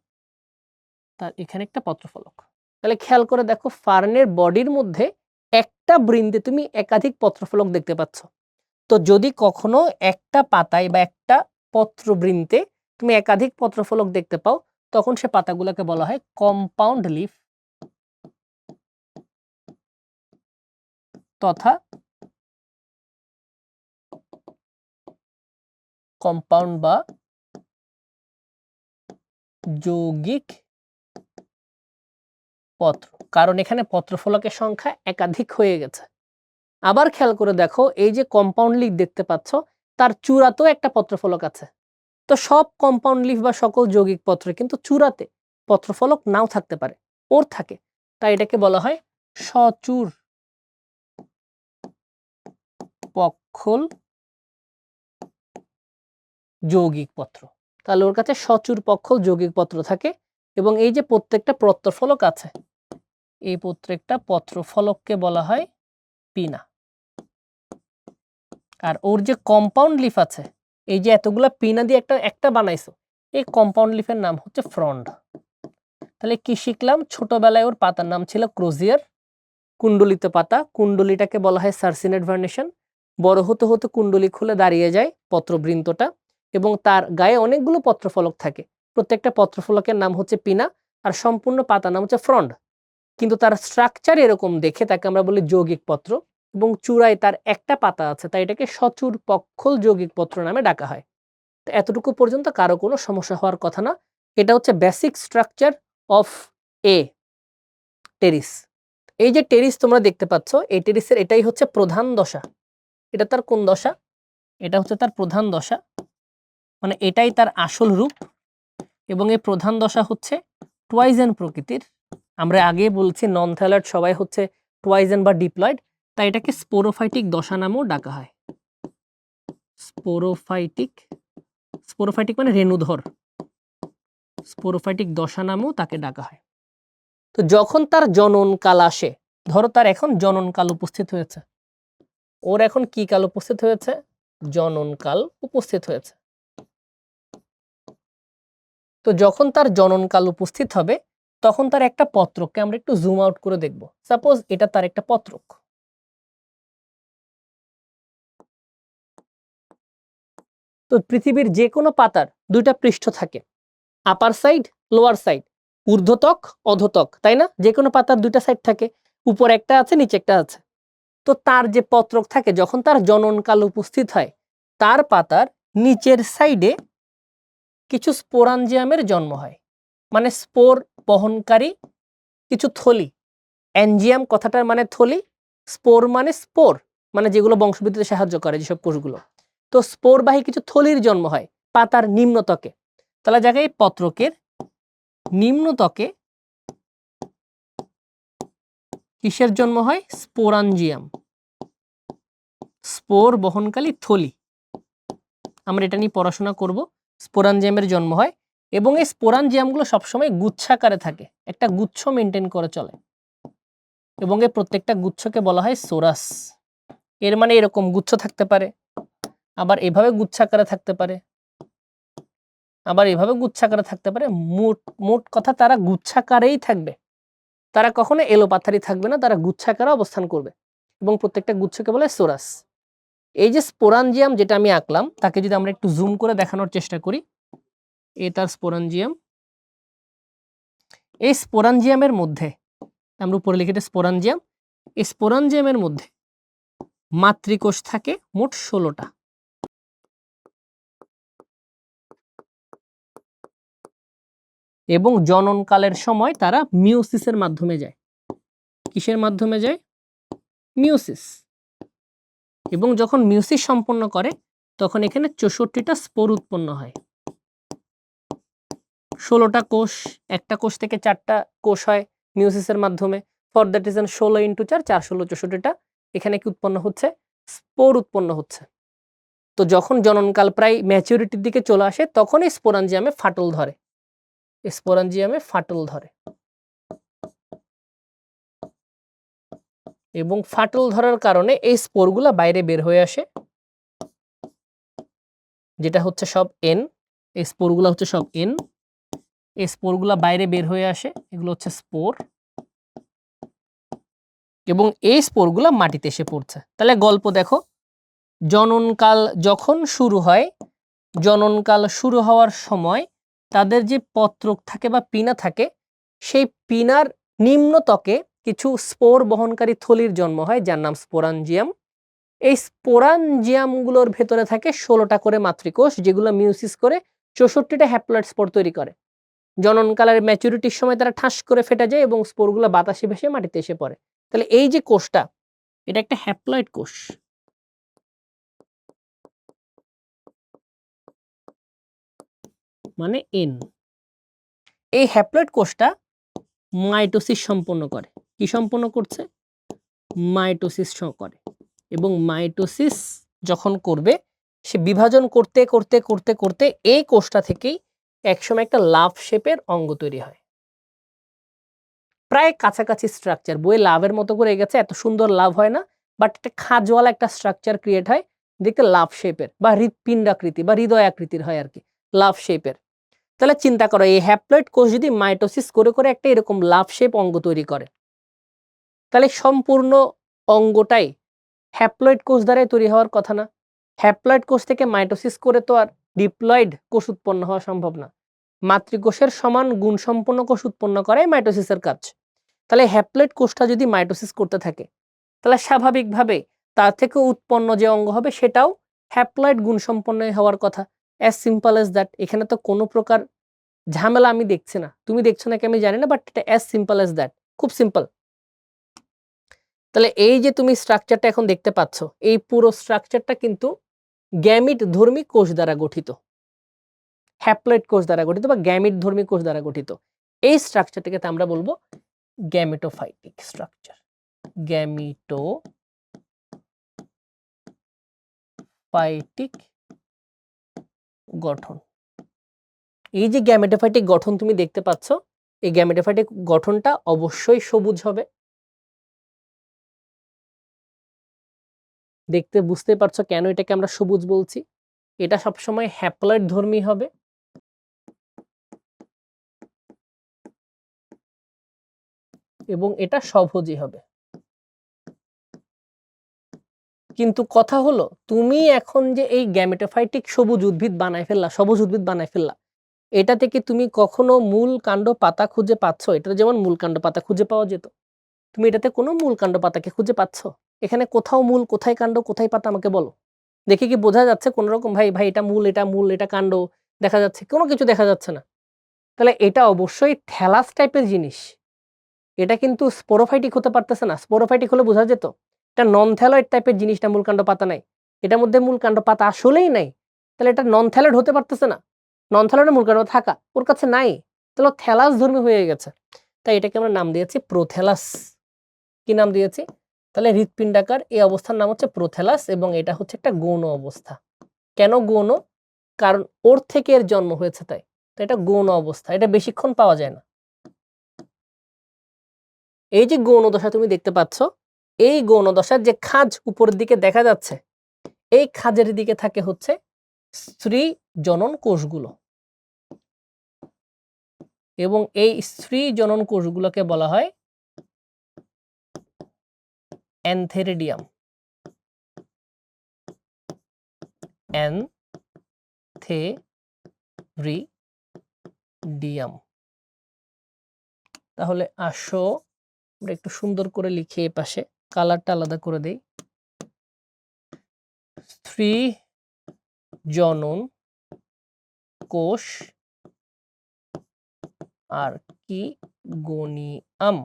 তার এখানে একটা পত্রফলক। তাহলে খেয়াল করে দেখো, ফার্নের বডির মধ্যে একটা বৃন্তে তুমি একাধিক পত্রফলক দেখতে পাচ্ছ। তো যদি কখনো একটা পাতায় বা একটা পত্রবৃন্তে তুমি একাধিক পত্রফলক দেখতে পাও, তখন সে পাতাগুলোকে বলা হয় কম্পাউন্ড লিফ তথা কম্পাউন্ড বা যৌগিক পত্র, কারণ এখানে পত্রফলকের সংখ্যা একাধিক হয়ে গেছে। আবার খেয়াল করে দেখো, এই যে কম্পাউন্ড লিফ দেখতে পাচ্ছ, তার চূড়াতেও একটা পত্রফলক আছে। তো সব কম্পাউন্ড লিফ বা সকল যৌগিক পত্রে কিন্তু চূড়াতে পত্রফলক নাও থাকতে পারে, ওর থাকে। তাই এটাকে বলা হয় সচূড় পক্ষল যৌগিক পত্র। তাহলে ওর কাছে সচূড় পক্ষল যৌগিক পত্র থাকে, এবং এই যে প্রত্যেকটা পত্রফলক আছে, এই প্রত্যেকটা পত্রফলককে বলা হয় পিনা। আর ওর যে কম্পাউন্ড লিফ আছে, এই যে এতগুলা পিনা দিয়ে একটা একটা বানাইছো, এই কম্পাউন্ড লিফের নাম হচ্ছে ফ্রন্ড। তাহলে কি শিখলাম? ছোটবেলায় ওর পাতার নাম ছিল ক্রোজিয়ার, কুণ্ডলিত পাতা। কুণ্ডলিটাকে বলা হয় সার্সিনেট ভার্নেশন। বড় হতে হতে কুণ্ডলি খুলে দাঁড়িয়ে যায় পত্রবৃন্তটা, এবং তার গায়ে অনেকগুলো পত্রফলক থাকে। প্রত্যেকটা পত্রফলকের নাম হচ্ছে পিনা, আর সম্পূর্ণ পাতার নাম হচ্ছে ফ্রন্ড। কিন্তু তার স্ট্রাকচার এরকম দেখে তাকে আমরা বলি যৌগিক পত্র, এবং চূড়ায় তার একটা পাতা আছে, তাই এটাকে সচূড় পক্ষল যৌগিক পত্র নামে ডাকা হয়। তো এতটুকু পর্যন্ত কারো কোনো সমস্যা হওয়ার কথা না। এটা হচ্ছে basic structure of A teres. এই যে টেরিস তোমরা দেখতে পাচ্ছ, এই টেরিসের এটাই হচ্ছে প্রধান দশা। এটা তার কোন দশা? এটা হচ্ছে তার প্রধান দশা, মানে এটাই তার আসল রূপ। এবং এই প্রধান দশা হচ্ছে টুয়াইজেন প্রকৃতির। আমরা আগে বলছি নন থ্যালার্ড সবাই হচ্ছে টুয়াইজেন বা ডিপ্লয়েড, তাই এটাকে স্পোরোফাইটিক দশা নামেও ডাকা হয়। স্পোরোফাইটিক, স্পোরোফাইটিক মানে রেণুধর, স্পোরোফাইটিক দশা নামেও তাকে ডাকা হয়। তো যখন তার জননকাল আসে, ধরো তার এখন জননকাল উপস্থিত হয়েছে, ওর এখন কি কাল উপস্থিত হয়েছে? জননকাল উপস্থিত হয়েছে। তো যখন তার জননকাল উপস্থিত হবে, তখন তার একটা পত্রককে আমরা একটু জুম আউট করে দেখব। সাপোজ এটা তার একটা পত্রক। তো পৃথিবীর যে কোনো পাতার দুইটা পৃষ্ঠ থাকে, আপার সাইড, লোয়ার সাইড, ঊর্ধ্বতক, অধোতক, তাই না? যে কোনো পাতার দুইটা সাইড থাকে, উপর একটা আছে, নিচে একটা আছে। তো তার যে পত্রক থাকে, যখন তার জননকাল উপস্থিত হয়, তার পাতার নিচের সাইডে কিছু স্পোরাঞ্জিয়ামের জন্ম হয়, মানে স্পোর বহনকারী কিছু থলি। অ্যাঞ্জিয়াম কথাটার মানে থলি, স্পোর মানে স্পোর, মানে যেগুলো বংশবৃদ্ধিতে সাহায্য করে যেসব কোষগুলো। তো স্পোরবাহী কিছু থলির জন্ম হয় পাতার নিম্নতকে। তাহলে জায়গায় পত্রকের নিম্নতকে কিসের জন্ম হয়? স্পোরাঞ্জিয়াম, স্পোর বহনকারী থলি। আমরা এটা নিয়ে পড়াশোনা করব। স্পোরাঞ্জিয়ামের জন্ম হয়, এবং এই স্পোরাঞ্জিয়ামগুলো সবসময় গুচ্ছাকারে থাকে, একটা গুচ্ছ মেনটেন করে চলে, এবং এই প্রত্যেকটা গুচ্ছকে বলা হয় সোরাস। এর মানে এরকম গুচ্ছ থাকতে পারে, আবার এভাবে গুচ্ছাকারে থাকতে পারে, আবার এভাবে গুচ্ছাকারে থাকতে পারে। মোট কথা তারা গুচ্ছাকারেই থাকবে, তারা কখনো এলোপাথারি থাকবে না, তারা গুচ্ছাকারে অবস্থান করবে, এবং প্রত্যেকটা গুচ্ছকে বলে সোরাস। এই যে স্পোরাঞ্জিয়াম যেটা আমি আঁকলাম, তাকে যদি আমরা একটু জুম করে দেখানোর চেষ্টা করি, এই তার স্পোরাঞ্জিয়াম। এই স্পোরাঞ্জিয়ামের মধ্যে আমরা উপরে লিখেছি স্পোরাঞ্জিয়াম, এই স্পোরাঞ্জিয়ামের মধ্যে মাতৃকোষ থাকে মোট 16টা, এবং জননকালের সময় তারা মিওসিসের মাধ্যমে যায়। কিসের মাধ্যমে যায়? মিওসিস। এবং যখন মিওসিস সম্পন্ন করে তখন এখানে 64টা স্পোর উৎপন্ন হয়। 16টা কোষ, একটা কোষ থেকে 4টা কোষ হয় মিওসিসের মাধ্যমে। ফর দ্যাট রিজন 16 × 4 4 16 64টা এখানে কি উৎপন্ন হচ্ছে? স্পোর উৎপন্ন হচ্ছে। তো যখন জননকাল প্রায় ম্যাচুরিটির দিকে চলে আসে তখন এই স্পোরাঞ্জিয়ামে ফাটল ধরে, স্পোরাঞ্জিয়ামে ফাটল ধরে, এবং ফাটল ধরার কারণে এই স্পোরগুলা বাইরে বের হয়ে আসে, যেটা হচ্ছে সব এন। এই স্পোরগুলা হচ্ছে সব এন, এই স্পোরগুলা বাইরে বের হয়ে আসে, এগুলো হচ্ছে স্পোর, এবং এই স্পোরগুলা মাটিতে এসে পড়ছে। তাহলে গল্প দেখো, জননকাল যখন শুরু হয়, জননকাল শুরু হওয়ার সময় তাদের যে পত্রক থাকে বা পিনা থাকে, সেই পিনার নিম্নতকে কিছু স্পোর বহনকারী থলির জন্ম হয়, যার নাম স্পোরাঞ্জিয়াম। এই স্পোরাঞ্জিয়ামগুলোর ভেতরে থাকে 16টা করে মাতৃকোষ, যেগুলো মিউসিস করে 64টা হ্যাপ্লয়েড স্পোর তৈরি করে। জননকালের ম্যাচুরিটির সময় তারা ঠাস করে ফেটে যায় এবং স্পোরগুলো বাতাসে ভেসে মাটিতে এসে পড়ে। তাহলে এই যে কোষটা, এটা একটা হ্যাপ্লয়েড কোষ, মানে এন। এই হ্যাপ্লয়েড কোষটা মাইটোসিস সম্পন্ন করে। কি সম্পন্ন করছে? মাইটোসিস করে। এবং মাইটোসিস যখন করবে, সে বিভাজন করতে করতে করতে করতে এই কোষটা থেকেই একসময় একটা লাভ শেপের অঙ্গ তৈরি হয়। প্রায় কাছাকাছি স্ট্রাকচার, বইয়ে লাভের মতো করে গেছে, এত সুন্দর লাভ হয় না, বাট একটা খাজওয়ালা একটা স্ট্রাকচার ক্রিয়েট হয়, দেখতে লাভ শেপের বা হৃৎপিণ্ডাকৃতি বা হৃদয় আকৃতির হয় আর কি, লাভ শেপের। তাহলে চিন্তা করো, এই হ্যাপ্লয়েড কোষ যদি মাইটোসিস করে করে একটা এরকম লাভ শেপ অঙ্গ তৈরি করে, তাহলে সম্পূর্ণ অঙ্গটাই হ্যাপ্লয়েড কোষ দ্বারাই তৈরি হওয়ার কথা না। হ্যাপ্লয়েড কোষ থেকে মাইটোসিস করে তো আর ডিপ্লয়েড কোষ উৎপন্ন হওয়া সম্ভব না। মাতৃকোষের সমান গুণসম্পন্ন কোষ উৎপন্ন করাই মাইটোসিসের কাজ। তাহলে হ্যাপ্লয়েড কোষটা যদি মাইটোসিস করতে থাকে, তাহলে স্বাভাবিকভাবে তার থেকে উৎপন্ন যে অঙ্গ হবে সেটাও হ্যাপ্লয়েড গুণসম্পন্ন হওয়ার কথা। As simple as that. এখানে তো কোনো প্রকার ঝামেলা আমি দেখছি না, তুমি দেখছো নাকি আমি জানি না, বাট এটা অ্যাজ সিম্পল অ্যাজ দ্যাট, খুব সিম্পল। তাহলে এই যে তুমি স্ট্রাকচারটা এখন দেখতে পাচ্ছ, এই পুরো স্ট্রাকচারটা কিন্তু গ্যামিট ধর্মী কোষ দ্বারা গঠিত, হ্যাপ্লয়েড কোষ দ্বারা গঠিত বা গ্যামিট ধর্মী কোষ দ্বারা গঠিত। এই স্ট্রাকচারটাকে আমরা বলবো গ্যামেটোফাইটিক স্ট্রাকচার, গ্যামেটোফাইটিক গঠন। এই যে গ্যামেটোফাইটিক গঠন তুমি দেখতে পাচ্ছ, এই গ্যামেটোফাইটিক গঠনটা অবশ্যই সবুজ হবে। দেখতে বুঝতে পারছো কেন এটাকে আমরা সবুজ বলছি? এটা সবসময় হ্যাপ্লয়েড ধর্মী হবে, এবং এটা স্বভোজী হবে। কিন্তু কথা হলো, তুমি এখন যে এই গ্যামেটোফাইটিক সবুজ উদ্ভিদ বানায় ফেললা, সবুজ উদ্ভিদ বানায় ফেললা, এটা থেকে তুমি কখনো মূল কাণ্ড পাতা খুঁজে পাচ্ছ? এটা যেমন মূল কাণ্ড পাতা খুঁজে পাওয়া যেত, তুমি এটাতে কোনো মূল কাণ্ড পাতাকে খুঁজে পাচ্ছ? এখানে কোথাও মূল, কোথায় কাণ্ড, কোথায় পাতা, আমাকে বলো। দেখে কি বোঝা যাচ্ছে কোনো রকম ভাই ভাই এটা মূল, এটা মূল, এটা কাণ্ড দেখা যাচ্ছে? কোনো কিছু দেখা যাচ্ছে না। তাহলে এটা অবশ্যই থ্যালাস টাইপের জিনিস, এটা কিন্তু স্পোরোফাইটিক হতে পারতেছে না। স্পোরোফাইটিক হলে বোঝা যেত। এটা নন থ্যালয়েড টাইপের জিনিসটা, মূল কাণ্ড পাতা নাই, এটার মধ্যে মূল কাণ্ড পাতা আসলেই নাই। তাহলে এটা নন থ্যালয়েড হতে পারতেছে না, নন থ্যালয়েডের মূল কাণ্ড থাকা ওর কাছে নাই, তাহলে থ্যালাস ধর্মী হয়ে গেছে। তাই এটাকে আমরা নাম দিয়েছি প্রোথ্যালাস। কি নাম দিয়েছি? তাহলে হৃৎপিণ্ডাকার এই অবস্থার নাম হচ্ছে প্রোথ্যালাস, এবং এটা হচ্ছে একটা গৌণ অবস্থা। কেন গৌণ? কারণ ওর থেকে এর জন্ম হয়েছে তাই। তো এটা গৌণ অবস্থা, এটা বেশিক্ষণ পাওয়া যায় না। এই যে গৌণ দশা তুমি দেখতে পাচ্ছ, এই গৌণ দশার যে খাঁজ উপরের দিকে দেখা যাচ্ছে, এই খাঁজের দিকে থাকে হচ্ছে স্ত্রী জনন কোষগুলো, এবং এই স্ত্রী জনন কোষগুলোকে বলা হয় অ্যানথেরিডিয়াম। অ্যানথেরিডিয়াম। তাহলে আসো আমরা একটু সুন্দর করে লিখি, এই পাশে কালারটা আলাদা করে দেই। স্ত্রী জনন কোষ আর কি গনিয়াম।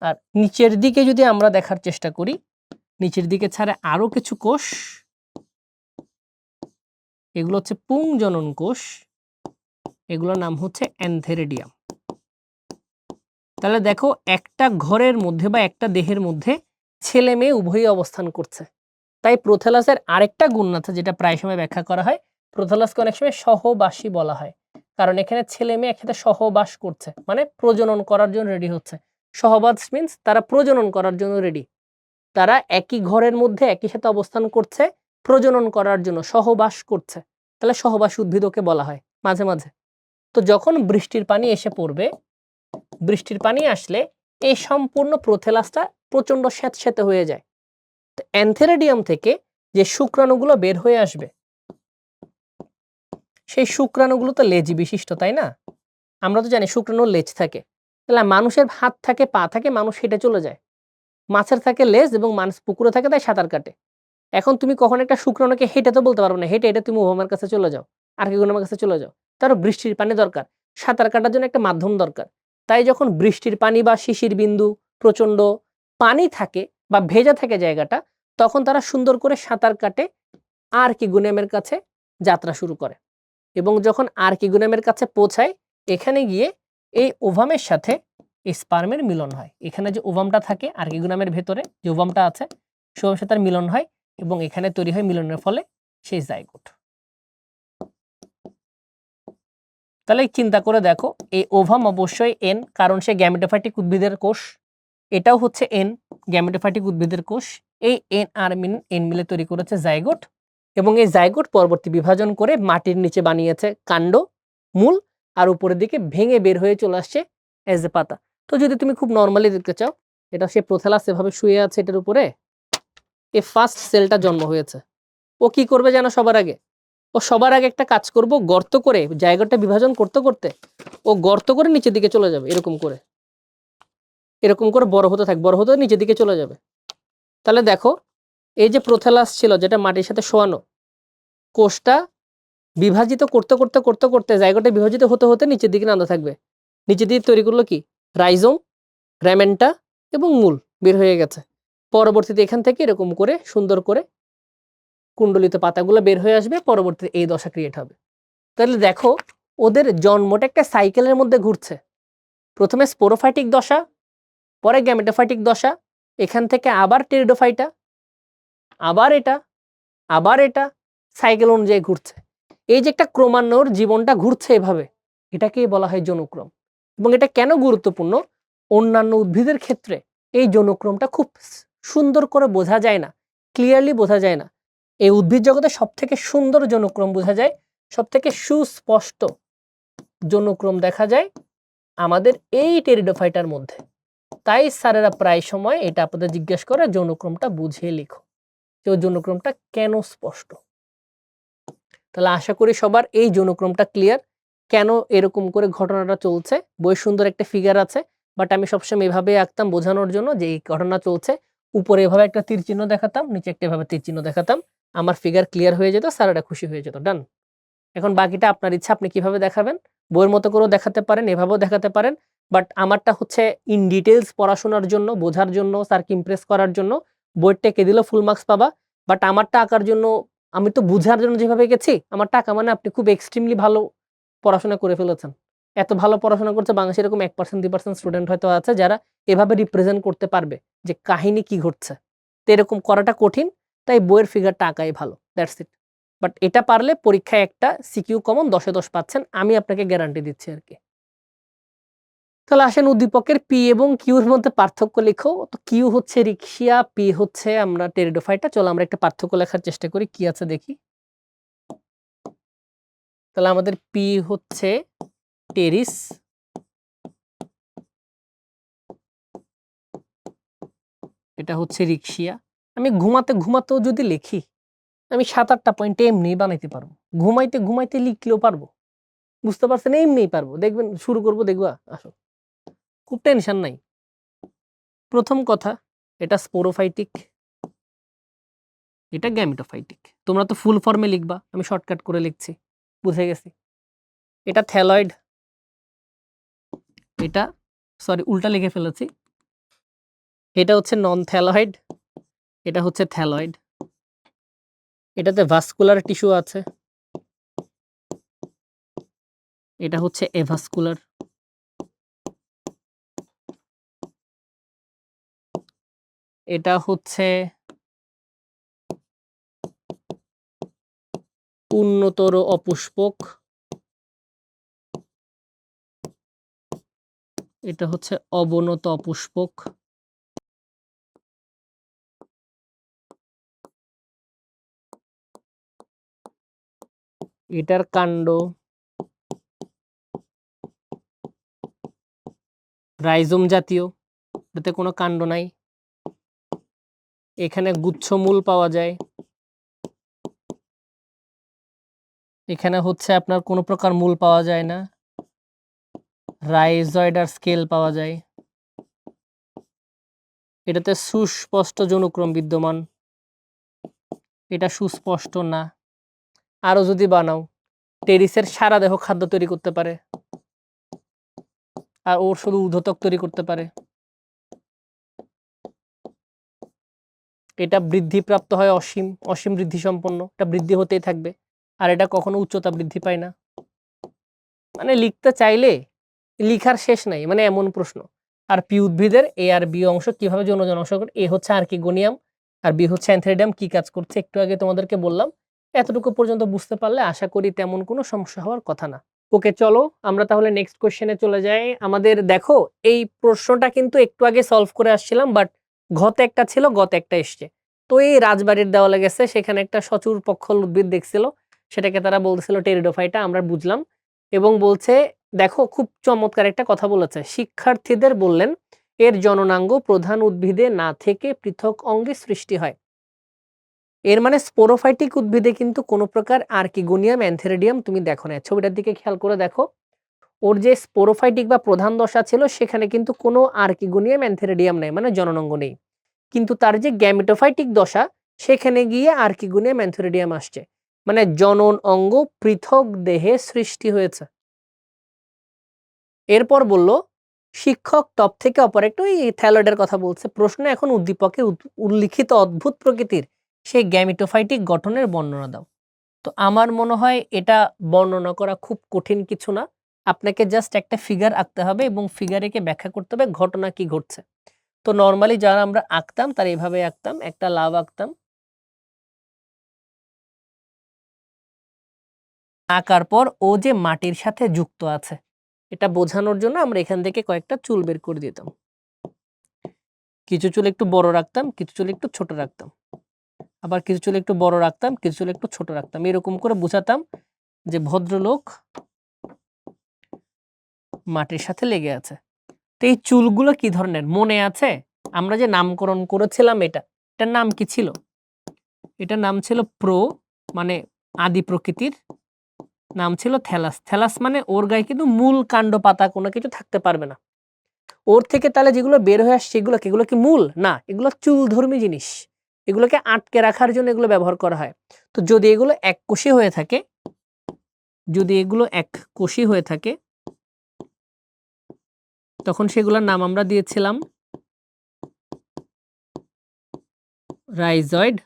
আর নিচের দিকে যদি আমরা দেখার চেষ্টা করি, নিচের দিকে ছাড়া আরো কিছু কোষ, এগুলো হচ্ছে পুংজনন কোষ, এগুলোর নাম হচ্ছে অ্যানথেরিডিয়াম। তাহলে দেখো, একটা ঘরের মধ্যে বা একটা দেহের মধ্যে ছেলে মেয়ে উভয়ই অবস্থান করছে। তাই প্রোথ্যালাসের আরেকটা গুণ আছে, যেটা প্রায় সময় ব্যাখ্যা করা হয়, প্রোথ্যালাসকে অনেক সময় সহবাসী বলা হয়, কারণ এখানে ছেলে মেয়ে একসাথে সহবাস করছে, মানে প্রজনন করার জন্য রেডি হচ্ছে। সহবাস মিন্স তারা প্রজনন করার জন্য রেডি, তারা একই ঘরের মধ্যে একই সাথে অবস্থান করছে, প্রজনন করার জন্য সহবাস করছে। তাহলে সহবাস উদ্ভিদকে বলা হয় মাঝে মাঝে। তো যখন বৃষ্টির পানি এসে পড়বে, বৃষ্টির পানি আসলে এই সম্পূর্ণ প্রোথ্যালাসটা প্রচন্ড স্যাঁতস্যাঁতে হয়ে যায়। তো অ্যানথেরিডিয়াম থেকে যে শুক্রাণুগুলো বের হয়ে আসবে, সেই শুক্রাণুগুলো তো লেজ বিশিষ্ট, তাই না? আমরা তো জানি শুক্রাণুর লেজ থাকে। তাহলে মানুষের হাত থাকে, পা থাকে, মানুষ হেঁটে চলে যায়। মাছের থাকে লেজ এবং মানুষ পুকুরে থাকে, তাই সাঁতার কাটে। এখন তুমি কখন একটা শুক্রাণুকে হেঁটে তো বলতে পারবে না, হেঁটে হেঁটে তুমি ওভামের কাছে চলে যাও, আর কি গুণের কাছে চলে যাও। তারও বৃষ্টির পানি দরকার, সাঁতার কাটার জন্য একটা মাধ্যম দরকার। তাই যখন বৃষ্টির পানি বা শিশির বিন্দু প্রচন্ড পানি থাকে বা ভেজা থাকে জায়গাটা, তখন তারা সুন্দর করে সাঁতার কাটে আর কি গুণেমের কাছে যাত্রা শুরু করে। এবং যখন আর কি গুণেমের কাছে পৌঁছায়, এখানে গিয়ে এই ওভামের সাথে এই স্পার্মের মিলন হয়। এখানে যে ওভামটা থাকে আর কি গুণামের ভেতরে যে ওভামটা আছে, সে ওভামের সাথে তার মিলন হয় এবং এখানে তৈরি হয় মিলনের ফলে সেই জাইগোট। তাহলে চিন্তা করে দেখো, এই ওভাম অবশ্যই এন, কারণ সে গ্যামেটোফাইটিক উদ্ভিদের কোষ, এটাও হচ্ছে এন, গ্যামেটোফাইটিক উদ্ভিদের কোষ। এই এন আর এন মিলে তৈরি করেছে জাইগোট, এবং এই জাইগোট পরবর্তী বিভাজন করে মাটির নিচে বানিয়েছে কাণ্ড, মূল, আর উপরের দিকে ভেঙে বের হয়ে চলে আসছে এজ এ পাতা। তো যদি তুমি খুব নর্মালি দেখতে চাও, এটা সে প্রোথ্যালাস এভাবে শুয়ে আছে, এটার উপরে এই ফার্স্ট সেলটা জন্ম হয়েছে। ও কি করবে জানো? সবার আগে ও সবার আগে একটা কাজ করব, গর্ত করে জায়গাটা বিভাজন করতে করতে ও গর্ত করে নিচের দিকে চলে যাবে, এরকম করে বড় হতে থাকবে, বড় হতে নিচের দিকে চলে যাবে। তাহলে দেখো, এই যে প্রোথ্যালাস ছিল যেটা মাটির সাথে শোয়ানো, কোষটা বিভাজিত করতে করতে করতে করতে জায়গাটা বিভাজিত হতে হতে নিচের দিকে নামতে থাকবে। নিচের দিকে তৈরি করলো কি? রাইজোম, গ্রামেন্টা এবং মূল বের হয়ে গেছে। পরবর্তীতে এখান থেকে এরকম করে সুন্দর করে কুণ্ডলিত পাতাগুলো বের হয়ে আসবে, পরবর্তীতে এই দশা ক্রিয়েট হবে। তাহলে দেখো, ওদের জন্মটা একটা সাইকেলের মধ্যে ঘুরছে। প্রথমে স্পোরোফাইটিক দশা, পরে গ্যামেটোফাইটিক দশা, এখান থেকে আবার টেরিডোফাইটা, আবার এটা, আবার এটা, সাইকেল অনুযায়ী ঘুরছে। এই যে একটা ক্রমান্বয়ের জীবনটা ঘুরছে এভাবে, এটাকেই বলা হয় যৌনক্রম। এবং এটা কেন গুরুত্বপূর্ণ? অন্যান্য উদ্ভিদের ক্ষেত্রে এই যৌনক্রমটা খুব সুন্দর করে বোঝা যায় না, ক্লিয়ারলি বোঝা যায় না। এই উদ্ভিদ জগতে সব থেকে সুন্দর যৌনক্রম বোঝা যায়, সব থেকে সুস্পষ্ট যৌনক্রম দেখা যায় আমাদের এই টেরিডোফাইটার মধ্যে। তাই স্যারেরা প্রায় সময় এটা আপনাদের জিজ্ঞেস করে, যৌনক্রমটা বুঝিয়ে লিখো, যে যৌনক্রমটা কেন স্পষ্ট। তাহলে আশা করি সবার এই যৌনক্রমটা ক্লিয়ার, কেন এরকম করে ঘটনাটা চলছে। বই সুন্দর একটা ফিগার আছে, বাট আমি সবসময় এভাবে আঁকতাম বোঝানোর জন্য যে এই ঘটনা চলছে। উপরে এভাবে একটা তীর চিহ্ন দেখাতাম, নিচে একটা এভাবে তীর চিহ্ন দেখাতাম, আমার ফিগার ক্লিয়ার হয়ে যেত, স্যারেরা খুশি হয়ে যেত। ডান। এখন বাকিটা আপনার ইচ্ছা, আপনি কিভাবে দেখাবেন। বইয়ের মতো করেও দেখাতে পারেন, এভাবেও দেখাতে পারেন, বাট আমারটা হচ্ছে ইন ডিটেলস পড়াশোনার জন্য, বোঝার জন্য, স্যারকে ইমপ্রেস করার জন্য। বইয়েরটা এঁকে দিলেও ফুল মার্কস পাবা, বাট আমারটা আঁকার জন্য, আমি তো বুঝার জন্য যেভাবে গেছি, আমার টাকা মানে আপনি খুব এক্সট্রিমলি ভালো পড়াশোনা করে ফেলেছেন। এত ভালো পড়াশোনা করছে বাংলাদেশে এরকম 1% 2% স্টুডেন্ট হয়তো আছে যারা এভাবে রিপ্রেজেন্ট করতে পারবে যে কাহিনী কি ঘটছে। তো এরকম করাটা কঠিন, তাই বইয়ের ফিগারটা আঁকাই ভালো। That's it. বাট এটা পারলে পরীক্ষায় একটা সিকিউ কমন 10-এ 10 পাচ্ছেন, আমি আপনাকে গ্যারান্টি দিচ্ছি আর কি। তাহলে আসেন উদ্দীপকের পি এবং কিউর মধ্যে পার্থক্য লিখো। তো কিউ হচ্ছে রিক্সিয়া, পি হচ্ছে আমরা টেরিডোফাইটা। চলো আমরা একটা পার্থক্য লেখার চেষ্টা করি, কি আছে দেখি। তাহলে আমাদের পি হচ্ছে টেরিস, এটা হচ্ছে রিক্সিয়া। আমি ঘুমাতে ঘুমাতেও যদি লিখি, আমি 7-8টা পয়েন্টে এমনি বানাইতে পারবো। ঘুমাইতে ঘুমাইতে লিখলেও পারবো, বুঝতে পারছেন? এমনিই পারবো, দেখবেন শুরু করবো, দেখবা আসো, খুব টেনশন নাই। প্রথম কথা, এটা স্পোরোফাইটিক, এটা গ্যামেটোফাইটিক। তোমরা তো ফুল ফর্মে লিখবা, আমি শর্টকাট করে লিখছি, বুঝে গেছি। এটা থ্যালয়েড, এটা সরি উল্টা লিখে ফেলেছি, এটা হচ্ছে নন থ্যালয়েড, এটা হচ্ছে থ্যালয়েড। এটাতে ভাস্কুলার টিস্যু আছে, এটা হচ্ছে এভাস্কুলার। এটা হচ্ছে উন্নতর অপুষ্পক, এটা হচ্ছে অবনত অপুষ্পক। এটার কাণ্ড রাইজোম জাতীয়, এটাতে কোনো কাণ্ড নাই। এখানে গুচ্ছমূল পাওয়া যায়, এখানে হচ্ছে আপনার কোনো প্রকার মূল পাওয়া যায় না। রাইজয়েড আর স্কেল পাওয়া যায়, এটাতে সুস্পষ্ট যৌনক্রম বিদ্যমান, এটা সুস্পষ্ট না। আরো যদি বানাও, টেরিসের সারা দেহ খাদ্য তৈরি করতে পারে, আর ওর শুধু উদ্যোতক তৈরি করতে পারে। এটা বৃদ্ধিপ্রাপ্ত হয় অসীম, অসীম বৃদ্ধি সম্পন্ন, এটা বৃদ্ধি হতেই থাকবে। আর এটা কখনো উচ্চতা বৃদ্ধি পায় না। মানে লিখতে চাইলে লিখার শেষ নাই, মানে এমন প্রশ্ন। আর পি উদ্ভিদের এ আর বি অংশ কিভাবে যৌন জনসংযোগ করে, এ হচ্ছে আর্কিগোনিয়াম আর বি হচ্ছে অ্যানথ্রেডিয়াম, কি কাজ করছে একটু আগে তোমাদেরকে বললাম। এতটুকু পর্যন্ত বুঝতে পারলে আশা করি তেমন কোনো সমস্যা হওয়ার কথা না। ওকে, চলো আমরা তাহলে নেক্সট কোশ্চেনে চলে যাই। আমাদের দেখো এই প্রশ্নটা কিন্তু একটু আগে সলভ করে আসছিলাম, বাট ঘতে একটা ছিল, গতে একটা এসছে। তো এই রাজবাড়ির দেওয়ালে গেছে, সেখানে একটা সচুর পক্ষল উদ্ভিদ দেখছিল, সেটাকে তারা বলছিল টেরিডোফাইটা, আমরা বুঝলাম। এবং বলছে, দেখো খুব চমৎকার একটা কথা বলেছে, শিক্ষার্থীদের বললেন এর জননাঙ্গ প্রধান উদ্ভিদে না থেকে পৃথক অঙ্গে সৃষ্টি হয়। এর মানে স্পোরোফাইটিক উদ্ভিদে কিন্তু কোনো প্রকার আর্কিগোনিয়াম অ্যানথেরিডিয়াম তুমি দেখো না। ছবিটার দিকে খেয়াল করে দেখো, ওর যে স্পোরোফাইটিক বা প্রধান দশা ছিল সেখানে কিন্তু কোনো আর্কিগোনিয়াম অ্যানথেরিডিয়াম নেই, মানে জননাঙ্গ নেই। কিন্তু তার যে গ্যামেটোফাইটিক দশা, সেখানে গিয়ে আর্কিগোনিয়াম অ্যানথেরিডিয়াম আসছে, মানে জনন অঙ্গ পৃথক দেহে সৃষ্টি হয়েছে। এরপর বলল, শিক্ষক টপ থেকে অপর একটা, ওই থ্যালয়েডের কথা বলছে। প্রশ্ন, এখন উদ্দীপকে উল্লিখিত অদ্ভুত প্রকৃতির সেই গ্যামেটোফাইটিক গঠনের বর্ণনা দাও। তো আমার মনে হয় এটা বর্ণনা করা খুব কঠিন কিছু না, আপনাকে জাস্ট একটা ফিগার আঁকতে হবে এবং ফিগারেকে ব্যাখ্যা করতে হবে ঘটনা কি ঘটছে। তো নর্মালি যারা আমরা আঁকতাম তার এইভাবে আঁকতাম, একটা লাভ আঁকতাম, আঁকার পর ও যে মাটির সাথে যুক্ত আছে এটা বোঝানোর জন্য আমরা এখান থেকে কয়েকটা চুল বের করে দিতাম। কিছু চুল একটু বড় রাখতাম, কিছু চুল একটু ছোট রাখতাম, আবার কিছু চুল একটু বড় রাখতাম, কিছু চুল একটু ছোট রাখতাম, এরকম করে বোঝাতাম যে ভদ্রলোক মাটির সাথে লেগে আছে। তো এই চুলগুলো কি ধরনের মনে আছে? আমরা যে নামকরণ করেছিলাম এটার নাম কি ছিল? এটার নাম ছিল মানে আদি প্রকৃতির নাম ছিল থ্যালাস। থ্যালাস মানে ওর গায়ে কিন্তু মূল কাণ্ড পাতা কোনো কিছু থাকতে পারবে না। ওর থেকে তাহলে যেগুলো বের হয়ে আসছে এগুলো কি মূল না? এগুলো চুলধর্মী জিনিস, এগুলোকে আটকে রাখার জন্য এগুলো ব্যবহার করা হয়। তো যদি এগুলো এককোষী হয়ে থাকে, তখন সেগুলোর নাম আমরা দিয়েছিলাম রাইজয়েড।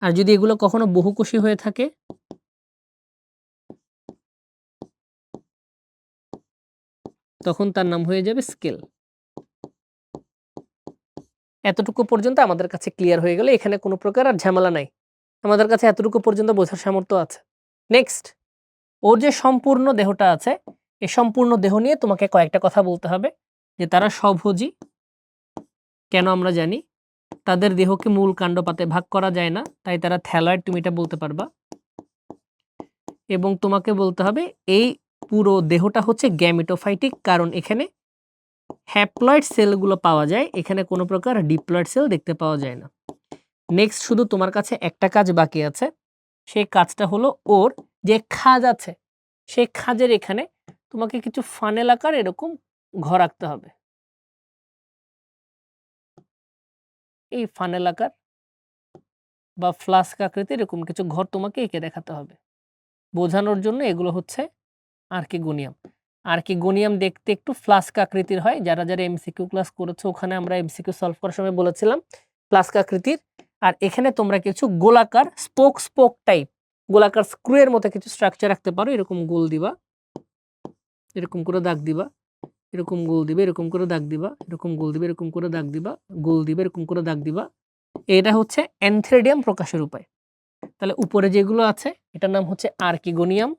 আর যদি এগুলো কখনো বহুকোষী হয়ে থাকে, তখন তার নাম হয়ে যাবে স্কেল। এতটুকু পর্যন্ত আমাদের কাছে ক্লিয়ার হয়ে গেল, এখানে কোনো প্রকার আর ঝামেলা নাই। আমাদের কাছে এতটুকু পর্যন্ত বোঝার সামর্থ্য আছে। নেক্সট, ওর যে সম্পূর্ণ দেহটা আছে, এই সম্পূর্ণ দেহ নিয়ে তোমাকে কয়েকটা কথা বলতে হবে যে তারা স্বভোজী। কেন আমরা জানি? তাদের দেহকে মূল কাণ্ডপাতে ভাগ করা যায় না, তাই তারা থ্যালয়েড, তুমি এটা বলতে পারবা। এবং তোমাকে বলতে হবে এই পুরো দেহটা হচ্ছে গ্যামেটোফাইটিক, কারণ এখানে হ্যাপ্লয়েড সেলগুলো পাওয়া যায়, এখানে কোনো প্রকার ডিপ্লয়েড সেল দেখতে পাওয়া যায় না। নেক্সট, শুধু তোমার কাছে একটা কাজ বাকি আছে, সেই কাজটা হলো ওর যে খাঁজ আছে, সেই খাঁজের এখানে তোমাকে কিছু ফানেল আকার এরকম ঘর আঁকতে হবে। এই ফানেল আকার বা ফ্লাস্ক আকৃতির এরকম কিছু ঘর তোমাকে এঁকে দেখাতে হবে। বোঝানোর জন্য এগুলো হচ্ছে আর্কিগোনিয়াম। আর্কিগোনিয়াম দেখতে একটু ফ্লাস্ক আকৃতির হয়, যারা যারা এমসিকিউ ক্লাস করেছো ওখানে আমরা এমসিকিউ সলভ করার সময় বলেছিলাম ফ্লাস্ক আকৃতির। আর এখানে তোমরা কিছু গোলাকার স্পোক স্পোক টাইপ, গোলাকার স্ক্রু এর মতো কিছু স্ট্রাকচার রাখতে পারো। এরকম গোল দিবা, এরকম করে দাগ দিবা, এরকম গোল দিবে, এরকম করে দাগ দিবা, এরকম গোল দিবে, এরকম করে দাগ দিবা, গোল দিবে, এরকম করে দাগ দিবা। এটা হচ্ছে অ্যানথেরিডিয়াম প্রকাশের উপায়। তাহলে উপরে যেগুলো আছে এটার নাম হচ্ছে আর্কিগোনিয়াম,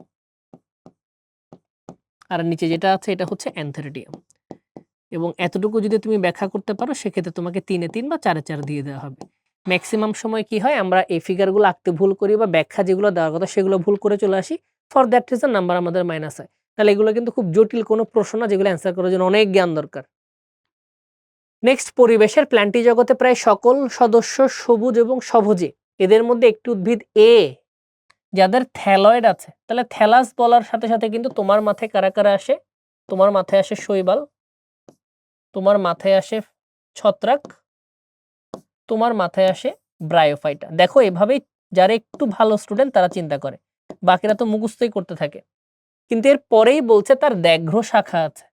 আর নিচে যেটা আছে এটা হচ্ছে অ্যানথেরিডিয়াম। এবং এতটুকু যদি তুমি ব্যাখ্যা করতে পারো সেক্ষেত্রে তোমাকে 3 এ 3 বা 4 এ 4 দিয়ে দেওয়া হবে। ম্যাক্সিমাম সময় কি হয়, আমরা এই ফিগারগুলো আঁকতে ভুল করি বা ব্যাখ্যা যেগুলো দেওয়ার কথা সেগুলো ভুল করে চলে আসি, ফর দ্যাট রিজন নাম্বার আমাদের মাইনাস হয়। তাহলে এগুলো কিন্তু খুব জটিল কোনো প্রশ্ন না, যেগুলো অ্যান্সার করার জন্য অনেক জ্ঞান দরকার। নেক্সট, পরিবেশের প্ল্যান্টি জগতে প্রায় সকল সদস্য সবুজ এবং স্বভোজী। এদের মধ্যে একটি উদ্ভিদ এ যাদের থ্যালয়েড আছে। তাহলে থ্যালাস বলার সাথে সাথে কিন্তু তোমার মাথায় কারা কারা আসে? তোমার মাথায় আসে শৈবাল, তোমার মাথায় আসে ছত্রাক, তোমার মাথায় আসে ব্রায়োফাইটা। দেখো এভাবেই যারা একটু ভালো স্টুডেন্ট তারা চিন্তা করে, বাকিরা তো মুখস্থই করতে থাকে। কিন্তু এর পরেই বলছে তার দ্যাঘ্র শাখা আছে।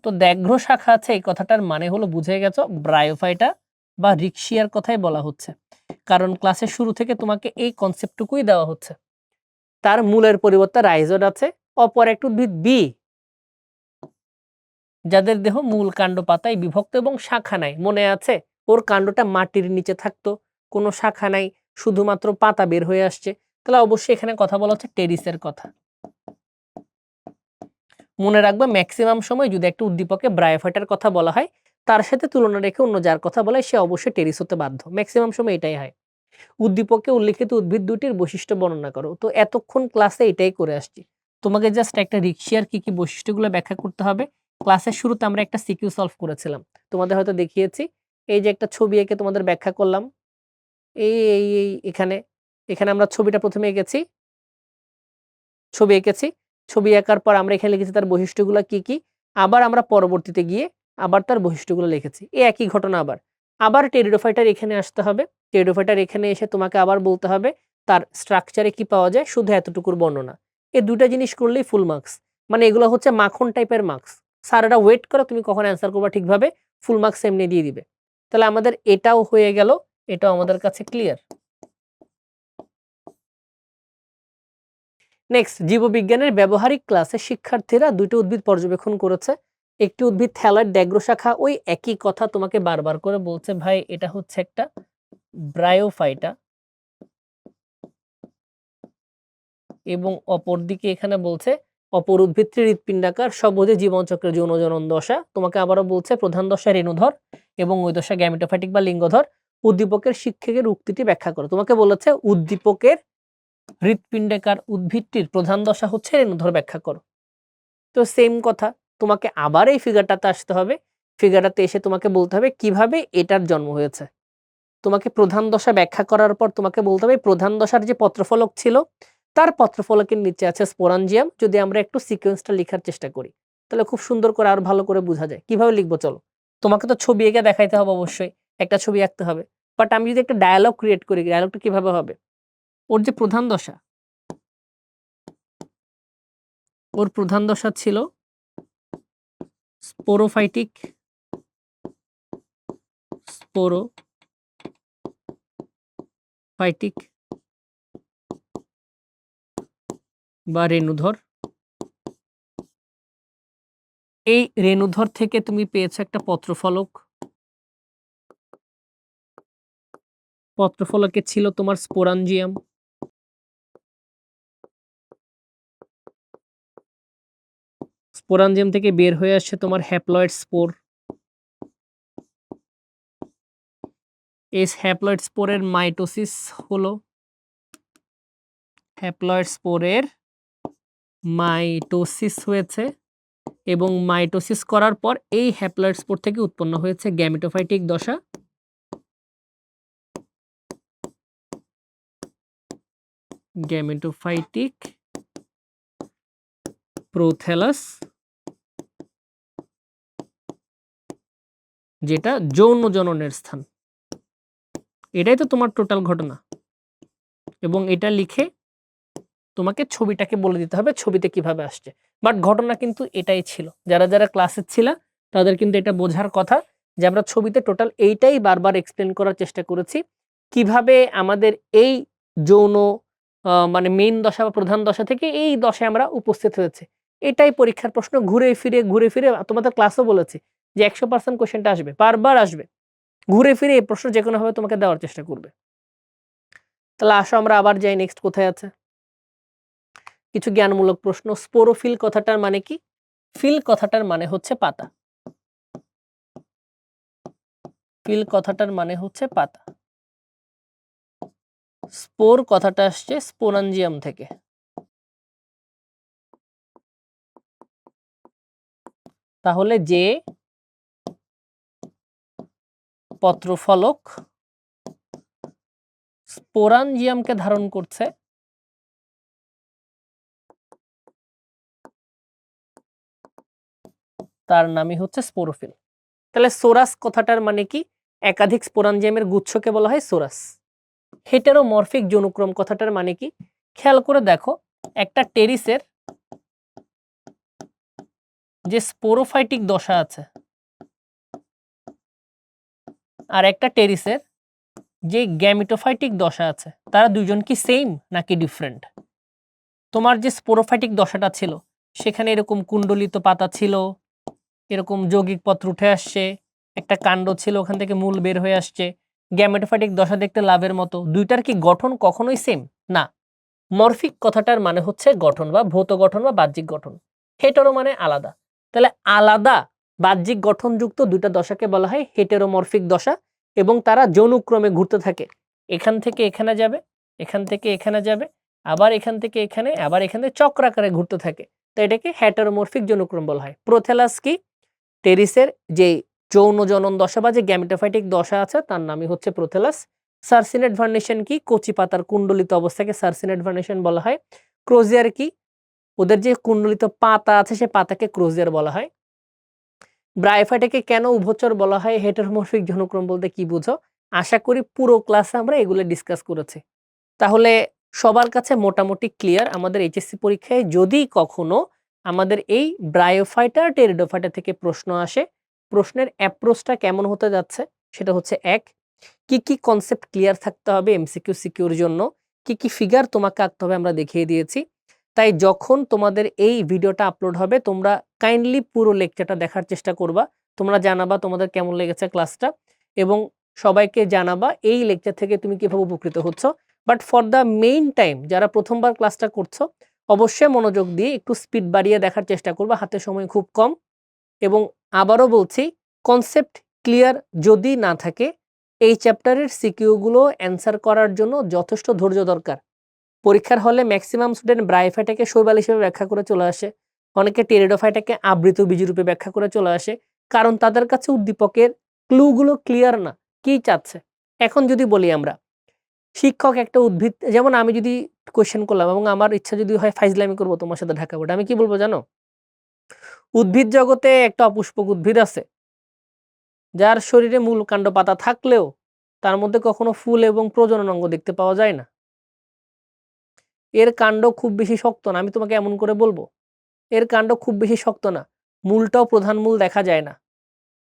তো দ্যাঘ্র শাখা আছে এই কথাটার মানে হলো, বুঝে গেছো, ব্রায়োফাইটা বা রিক্সিয়ার কথাই বলা হচ্ছে। কারণ ক্লাসের শুরু থেকে তোমাকে এই কনসেপ্টটুকুই দেওয়া হচ্ছে। তার মূলের পরিবর্তে রাইজোড আছে। অপর একটি উদ্ভিদ বি যাদের দেহ মূল কাণ্ড পাতায় বিভক্ত এবং শাখা নাই। মনে আছে ওর কাণ্ডটা মাটির নিচে থাকতো, কোনো শাখা নাই, শুধুমাত্র পাতা বের হয়ে আসছে। তাহলে অবশ্যই এখানে কথা বলা হচ্ছে টেরিসের কথা। মনে রাখবে ম্যাক্সিমাম সময় যদি একটা উদ্দীপকে ব্রায়োফাইটার কথা বলা হয়, তার সাথে তুলনা রেখে অন্য যার কথা বলা হয় সে অবশ্যই টেরিস হতে বাধ্য। ম্যাক্সিমাম সময় এটাই হয়। উদ্দীপকে উল্লেখিত উদ্ভিদ দুটির বৈশিষ্ট্য বর্ণনা করো। তো এতক্ষণ ক্লাসে এটাই করে আসছি। তোমাকে জাস্ট একটা রিক্সিয়ার কি কি বৈশিষ্ট্যগুলো ব্যাখ্যা করতে হবে। ক্লাসের শুরুতে আমরা একটা সিকিউ সলভ করেছিলাম, তোমাদের হয়তো দেখিয়েছি। এই যে একটা ছবি এঁকে তোমাদের ব্যাখ্যা করলাম, এই এখানে এখানে আমরা ছবিটা প্রথমে এঁকেছি, ছবি এঁকেছি, ছবি আঁকার পর আমরা এখানে লিখেছি তার বৈশিষ্ট্যগুলো কি কি। আবার আমরা পরবর্তীতে গিয়ে আবার তার বৈশিষ্ট্যগুলো লিখেছি। এই একই ঘটনা আবার আবার টেরিডোফাইটার এখানে আসতে হবে। টেরিডোফাইটার এখানে এসে তোমাকে আবার বলতে হবে তার স্ট্রাকচারে কি পাওয়া যায়, শুধু এতটুকুর বর্ণনা। এই দুটা জিনিস করলেই ফুল মার্কস। মানে এগুলো হচ্ছে মাখন টাইপের মার্কস। স্যারেরা ওয়েট করো তুমি কখন অ্যান্সার করবা ঠিকভাবে, ফুল মার্কস এমনি দিয়ে দিবে। তাহলে আমাদের এটাও হয়ে গেল, এটাও আমাদের কাছে ক্লিয়ার। নেক্সট, জীববিজ্ঞানের ব্যবহারিক ক্লাসে শিক্ষার্থীরা দুটো উদ্ভিদ পর্যবেক্ষণ করেছে। একটি উদ্ভিদ থ্যালয়েড দ্যাঘ্র শাখা, ওই একই কথা তোমাকে বারবার করে বলছে ভাই এটা হচ্ছে একটা ব্রায়োফাইটা, এবং অপরদিকে এখানে বলছে অপর উদ্ভিদটি হৃৎপিণ্ডাকার সবুজে জীবনচক্রের যৌন জনন দশা। তোমাকে আবারও বলছে প্রধান দশা রেণুধর এবং ওই দশা গ্যামেটোফাইটিক বা লিঙ্গধর। উদ্দীপকের শিক্ষকের উক্তিটি ব্যাখ্যা করো। তোমাকে বলেছে উদ্দীপকের হৃৎপিণ্ডাকার উদ্ভিদটির প্রধান দশা হচ্ছে রেণুধর, ব্যাখ্যা করো। তো সেম কথা, তোমাকে আবার এই ফিগারটাতে আসতে হবে। ফিগারটাতে এসে তোমাকে বলতে হবে কিভাবে এটার জন্ম হয়েছে। তোমাকে প্রধান দশা ব্যাখ্যা করার পর তোমাকে বলতে হবে প্রধান দশার যে পত্রফলক ছিল তার পত্রফলকের নিচে আছে স্পোরাঞ্জিয়াম। যদি আমরা একটু সিকোয়েন্সটা লেখার চেষ্টা করি তাহলে খুব সুন্দর করে আর ভালো করে বোঝা যায়। কিভাবে লিখবো চলো, তোমাকে তো ছবি এঁকে দেখাইতে হবে, অবশ্যই একটা ছবি আঁকতে হবে। বাট আমি যদি একটা ডায়ালগ ক্রিয়েট করি, ডায়ালগটা কিভাবে হবে, ওর যে প্রধান দশা, ওর প্রধান দশা ছিল স্পোরোফাইটিক, স্পোরোফাইটিক বা রেণুধর। এই রেণুধর থেকে তুমি পেয়েছো একটা পত্রফলক, পত্রফলকে ছিল তোমার স্পোরাঞ্জিয়াম। স্পোরাঞ্জিয়াম থেকে বের হয়ে আসছে তোমার হ্যাপ্লয়েড স্পোর। এই হ্যাপ্লয়েড স্পোরের মাইটোসিস হলো, হ্যাপ্লয়েড স্পোরের মাইটোসিস হয়েছে এবং মাইটোসিস করার পর এই হ্যাপ্লয়েড স্পোর থেকে উৎপন্ন হয়েছে গ্যামেটোফাইটিক দশা। গ্যামেটোফাইটিক প্রোথ্যালাস, যেটা যৌন জননের স্থান। এটাই তো তোমার টোটাল ঘটনা, এবং এটা লিখে তোমাকে ছবিটাকে বলে দিতে হবে ছবিতে কিভাবে আসছে। বাট ঘটনা কিন্তু এটাই ছিল। যারা যারা ক্লাসে ছিল তাদের কিন্তু এটা বোঝার কথা যে আমরা ছবিতে টোটাল এইটাই বারবার এক্সপ্লেন করার চেষ্টা করেছি, কিভাবে আমাদের এই যৌন মানে মেইন দশা বা প্রধান দশা থেকে এই দশায় আমরা উপস্থিত হয়েছে। এটাই পরীক্ষার প্রশ্ন, ঘুরে ফিরে তোমাদের ক্লাসও বলেছি যে 100% কোশ্চেনটা আসবে, বারবার আসবে, ঘুরে ফিরে এই প্রশ্ন যে কোনোভাবে তোমাকে দেওয়ার চেষ্টা করবে। তাহলে আসো আমরা আবার যাই, নেক্সট কোথায় আছে কিছু জ্ঞানমূলক প্রশ্ন। স্পোরোফিল কথাটার মানে কি? ফিল কথাটার মানে হচ্ছে পাতা। ফিল কথাটার মানে হচ্ছে পাতা। স্পোর কথাটা আসছে স্পোরাঞ্জিয়াম থেকে। তাহলে যে পত্রফলক স্পোরাঞ্জিয়ামকে ধারণ করছে তার নামই হচ্ছে স্পোরোফিল। তাহলে সোরাস কথাটার মানে কি? একাধিক স্পোরাঞ্জিয়ামের গুচ্ছকে বলা হয় সোরাস। হেটেরোমরফিক যৌনক্রম কথাটার মানে কি? খেয়াল করে দেখো, একটা টেরিসের যে স্পোরোফাইটিক দশা আছে আর একটা টেরিসের যে গ্যামিটোফাইটিক দশা আছে, তারা দুজন কি সেম নাকি ডিফারেন্ট? তোমার যে স্পোরোফাইটিক দশাটা ছিল সেখানে এরকম কুণ্ডলিত পাতা ছিল, এরকম যৌগিক পত্র উঠে আসছে, একটা কাণ্ড ছিল, ওখান থেকে মূল বের হয়ে আসছে। গ্যামেটোফাইটিক দশা দেখতে লাভের মতো। দুইটার কি গঠন কখনোই সেম না। মরফিক কথাটার মানে হচ্ছে গঠন বা ভৌত গঠন বা বাহ্যিক গঠন। হেটেরো মানে আলাদা। তাহলে আলাদা বাহ্যিক গঠনযুক্ত দুইটা দশাকে বলা হয় হেটেরোমরফিক দশা, এবং তারা যৌনুক্রমে ঘুরতে থাকে। এখান থেকে এখানে যাবে, এখান থেকে এখানে যাবে, আবার এখান থেকে এখানে, আবার এখানে চক্রাকারে ঘুরতে থাকে। তো এটাকে হেটেরোমরফিক যৌনুক্রম বলা হয়। প্রোথ্যালাস কি? টেরিসের যে যৌন জনন দশা বা যে গ্যামেটোফাইটিক দশা আছে তার নামই হচ্ছে প্রোথ্যালাস। সার্সিনেট ভার্নেশন কি? কচি পাতার কুণ্ডলিত অবস্থাকে সার্সিনেট ভার্নেশন বলা হয়। ক্রোজিয়ার কি? ওদের যে কুণ্ডলিত পাতা আছে সে পাতাকে ক্রোজিয়ার বলা হয়। ব্রায়োফাইটাকে কেন উভচর বলা হয়? হেটেরোমরফিক যৌনক্রম বলতে কি বুঝো? আশা করি পুরো ক্লাসে আমরা এগুলো ডিসকাস করেছি। তাহলে সবার কাছে মোটামুটি ক্লিয়ার। আমাদের এইচএসসি পরীক্ষায় যদি কখনো আমাদের এই ব্রায়োফাইটা টেরিডোফাইটা থেকে প্রশ্ন আসে, প্রশ্নের অ্যাপ্রোচটা কেমন হতে যাচ্ছে সেটা হচ্ছে, এক, কি কনসেপ্ট ক্লিয়ার থাকতে হবে এমসিকিউ সিকিউর জন্য, কি ফিগার তোমাকে আঁকতে হবে আমরা দেখিয়ে দিয়েছি। তাই যখন তোমাদের এই ভিডিওটা আপলোড হবে তোমরা কাইন্ডলি পুরো লেকচারটা দেখার চেষ্টা করবা। তোমরা জানাবা তোমাদের কেমন লেগেছে ক্লাসটা, এবং সবাইকে জানাবা এই লেকচার থেকে তুমি কিভাবে উপকৃত হচ্ছ। But for the main time যারা প্রথমবার ক্লাসটা করছো অবশ্যই মনোযোগ দিয়ে একটু স্পিড বাড়িয়ে দেখার চেষ্টা করবা, হাতে সময় খুব কম। এবং আবারও বলছি, কনসেপ্ট ক্লিয়ার যদি না থাকে এই চ্যাপ্টারের সিকিউগুলো অ্যান্সার করার জন্য যথেষ্ট ধৈর্য দরকার। পরীক্ষার হলে ম্যাক্সিমাম স্টুডেন্ট ব্রায়োফাইটাকে শৈবাল হিসেবে ব্যাখ্যা করে চলে আসে, অনেকে টেরিডোফাইটাকে আবৃত বীজরূপে ব্যাখ্যা করে চলে আসে, কারণ তাদের কাছে উদ্দীপকের ক্লুগুলো ক্লিয়ার না, কি চাচ্ছে। এখন যদি বলি আমরা, শিক্ষক একটা উদ্ভিদ, যেমন আমি যদি কোয়েশ্চেন করলাম এবং আমার ইচ্ছা যদি হয় ফাইজলামি করবো তোমার সাথে ঢাকা বোর্ডে, আমি কি বলবো জানো? উদ্ভিদ জগতে একটা অপুষ্পক উদ্ভিদ আছে যার শরীরে মূল কাণ্ড পাতা থাকলেও তার মধ্যে কখনো ফুল এবং প্রজনন অঙ্গ দেখতে পাওয়া যায় না। এর কাণ্ড খুব বেশি শক্ত না, আমি তোমাকে এমন করে বলবো এর কাণ্ড খুব বেশি শক্ত না, মূলটাও প্রধান মূল দেখা যায় না।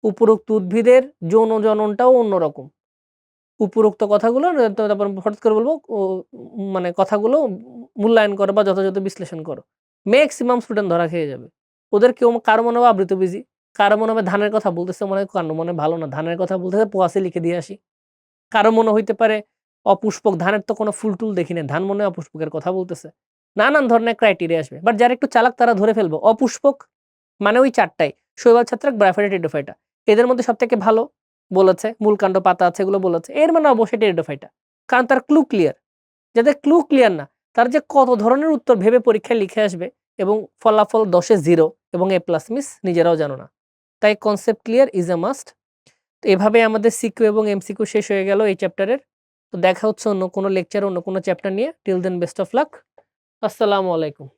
উপরোক্ত উদ্ভিদের যৌন জননটাও অন্যরকম। উপরোক্ত কথাগুলো তারপর হঠাৎ করে বলবো মানে কথাগুলো মূল্যায়ন করো বা যথাযথ বিশ্লেষণ করো, ম্যাক্সিমাম স্টুডেন্ট ধরা খেয়ে যাবে। ওদের কেউ কারো মনে হবে আবৃতবীজী, কারো মনে হবে ধানের কথা বলতেছে, মনে হয় কাণ্ড মনে ভালো না, ধানের কথা বলতেছে পোয়াশে লিখে দিয়ে আসি। কারো মনে হইতে পারে অপুষ্পক, ধানের তো কোনো ফুল টুল দেখি না, ধান মনে হয় অপুষ্পকের কথা বলতেছে। নানান ধরনের ক্রাইটেরিয়া আসবে, বাট যারা একটু চালাক তারা ধরে ফেলবো অপুষ্পক মানে ওই চারটাই, শৈবাল ছত্রাক, ব্রায়োফাইটা, টেরিডোফাইটা। এদের মধ্যে সব থেকে ভালো বলেছে, মূলকাণ্ড পাতা আছে এগুলো বলেছে, এর মানে অবশ্যই টেরিডোফাইটা, কারণ তার ক্লু ক্লিয়ার। যাদের ক্লু ক্লিয়ার না, তার যে কত ধরনের উত্তর ভেবে পরীক্ষায় লিখে আসবে এবং ফলাফল 10-এ 0 এবং A+ মিস, নিজেরাও জানো না। তাই concept clear is a must. তো এভাবে আমাদের সিকিউ এবং এমসিকিউ শেষ হয়ে গেল এই চ্যাপ্টারের। তো দেখা হচ্ছে অন্য কোনো লেকচার, অন্য কোনো চ্যাপ্টার নিয়ে। Till then best of luck. আসসালামু আলাইকুম।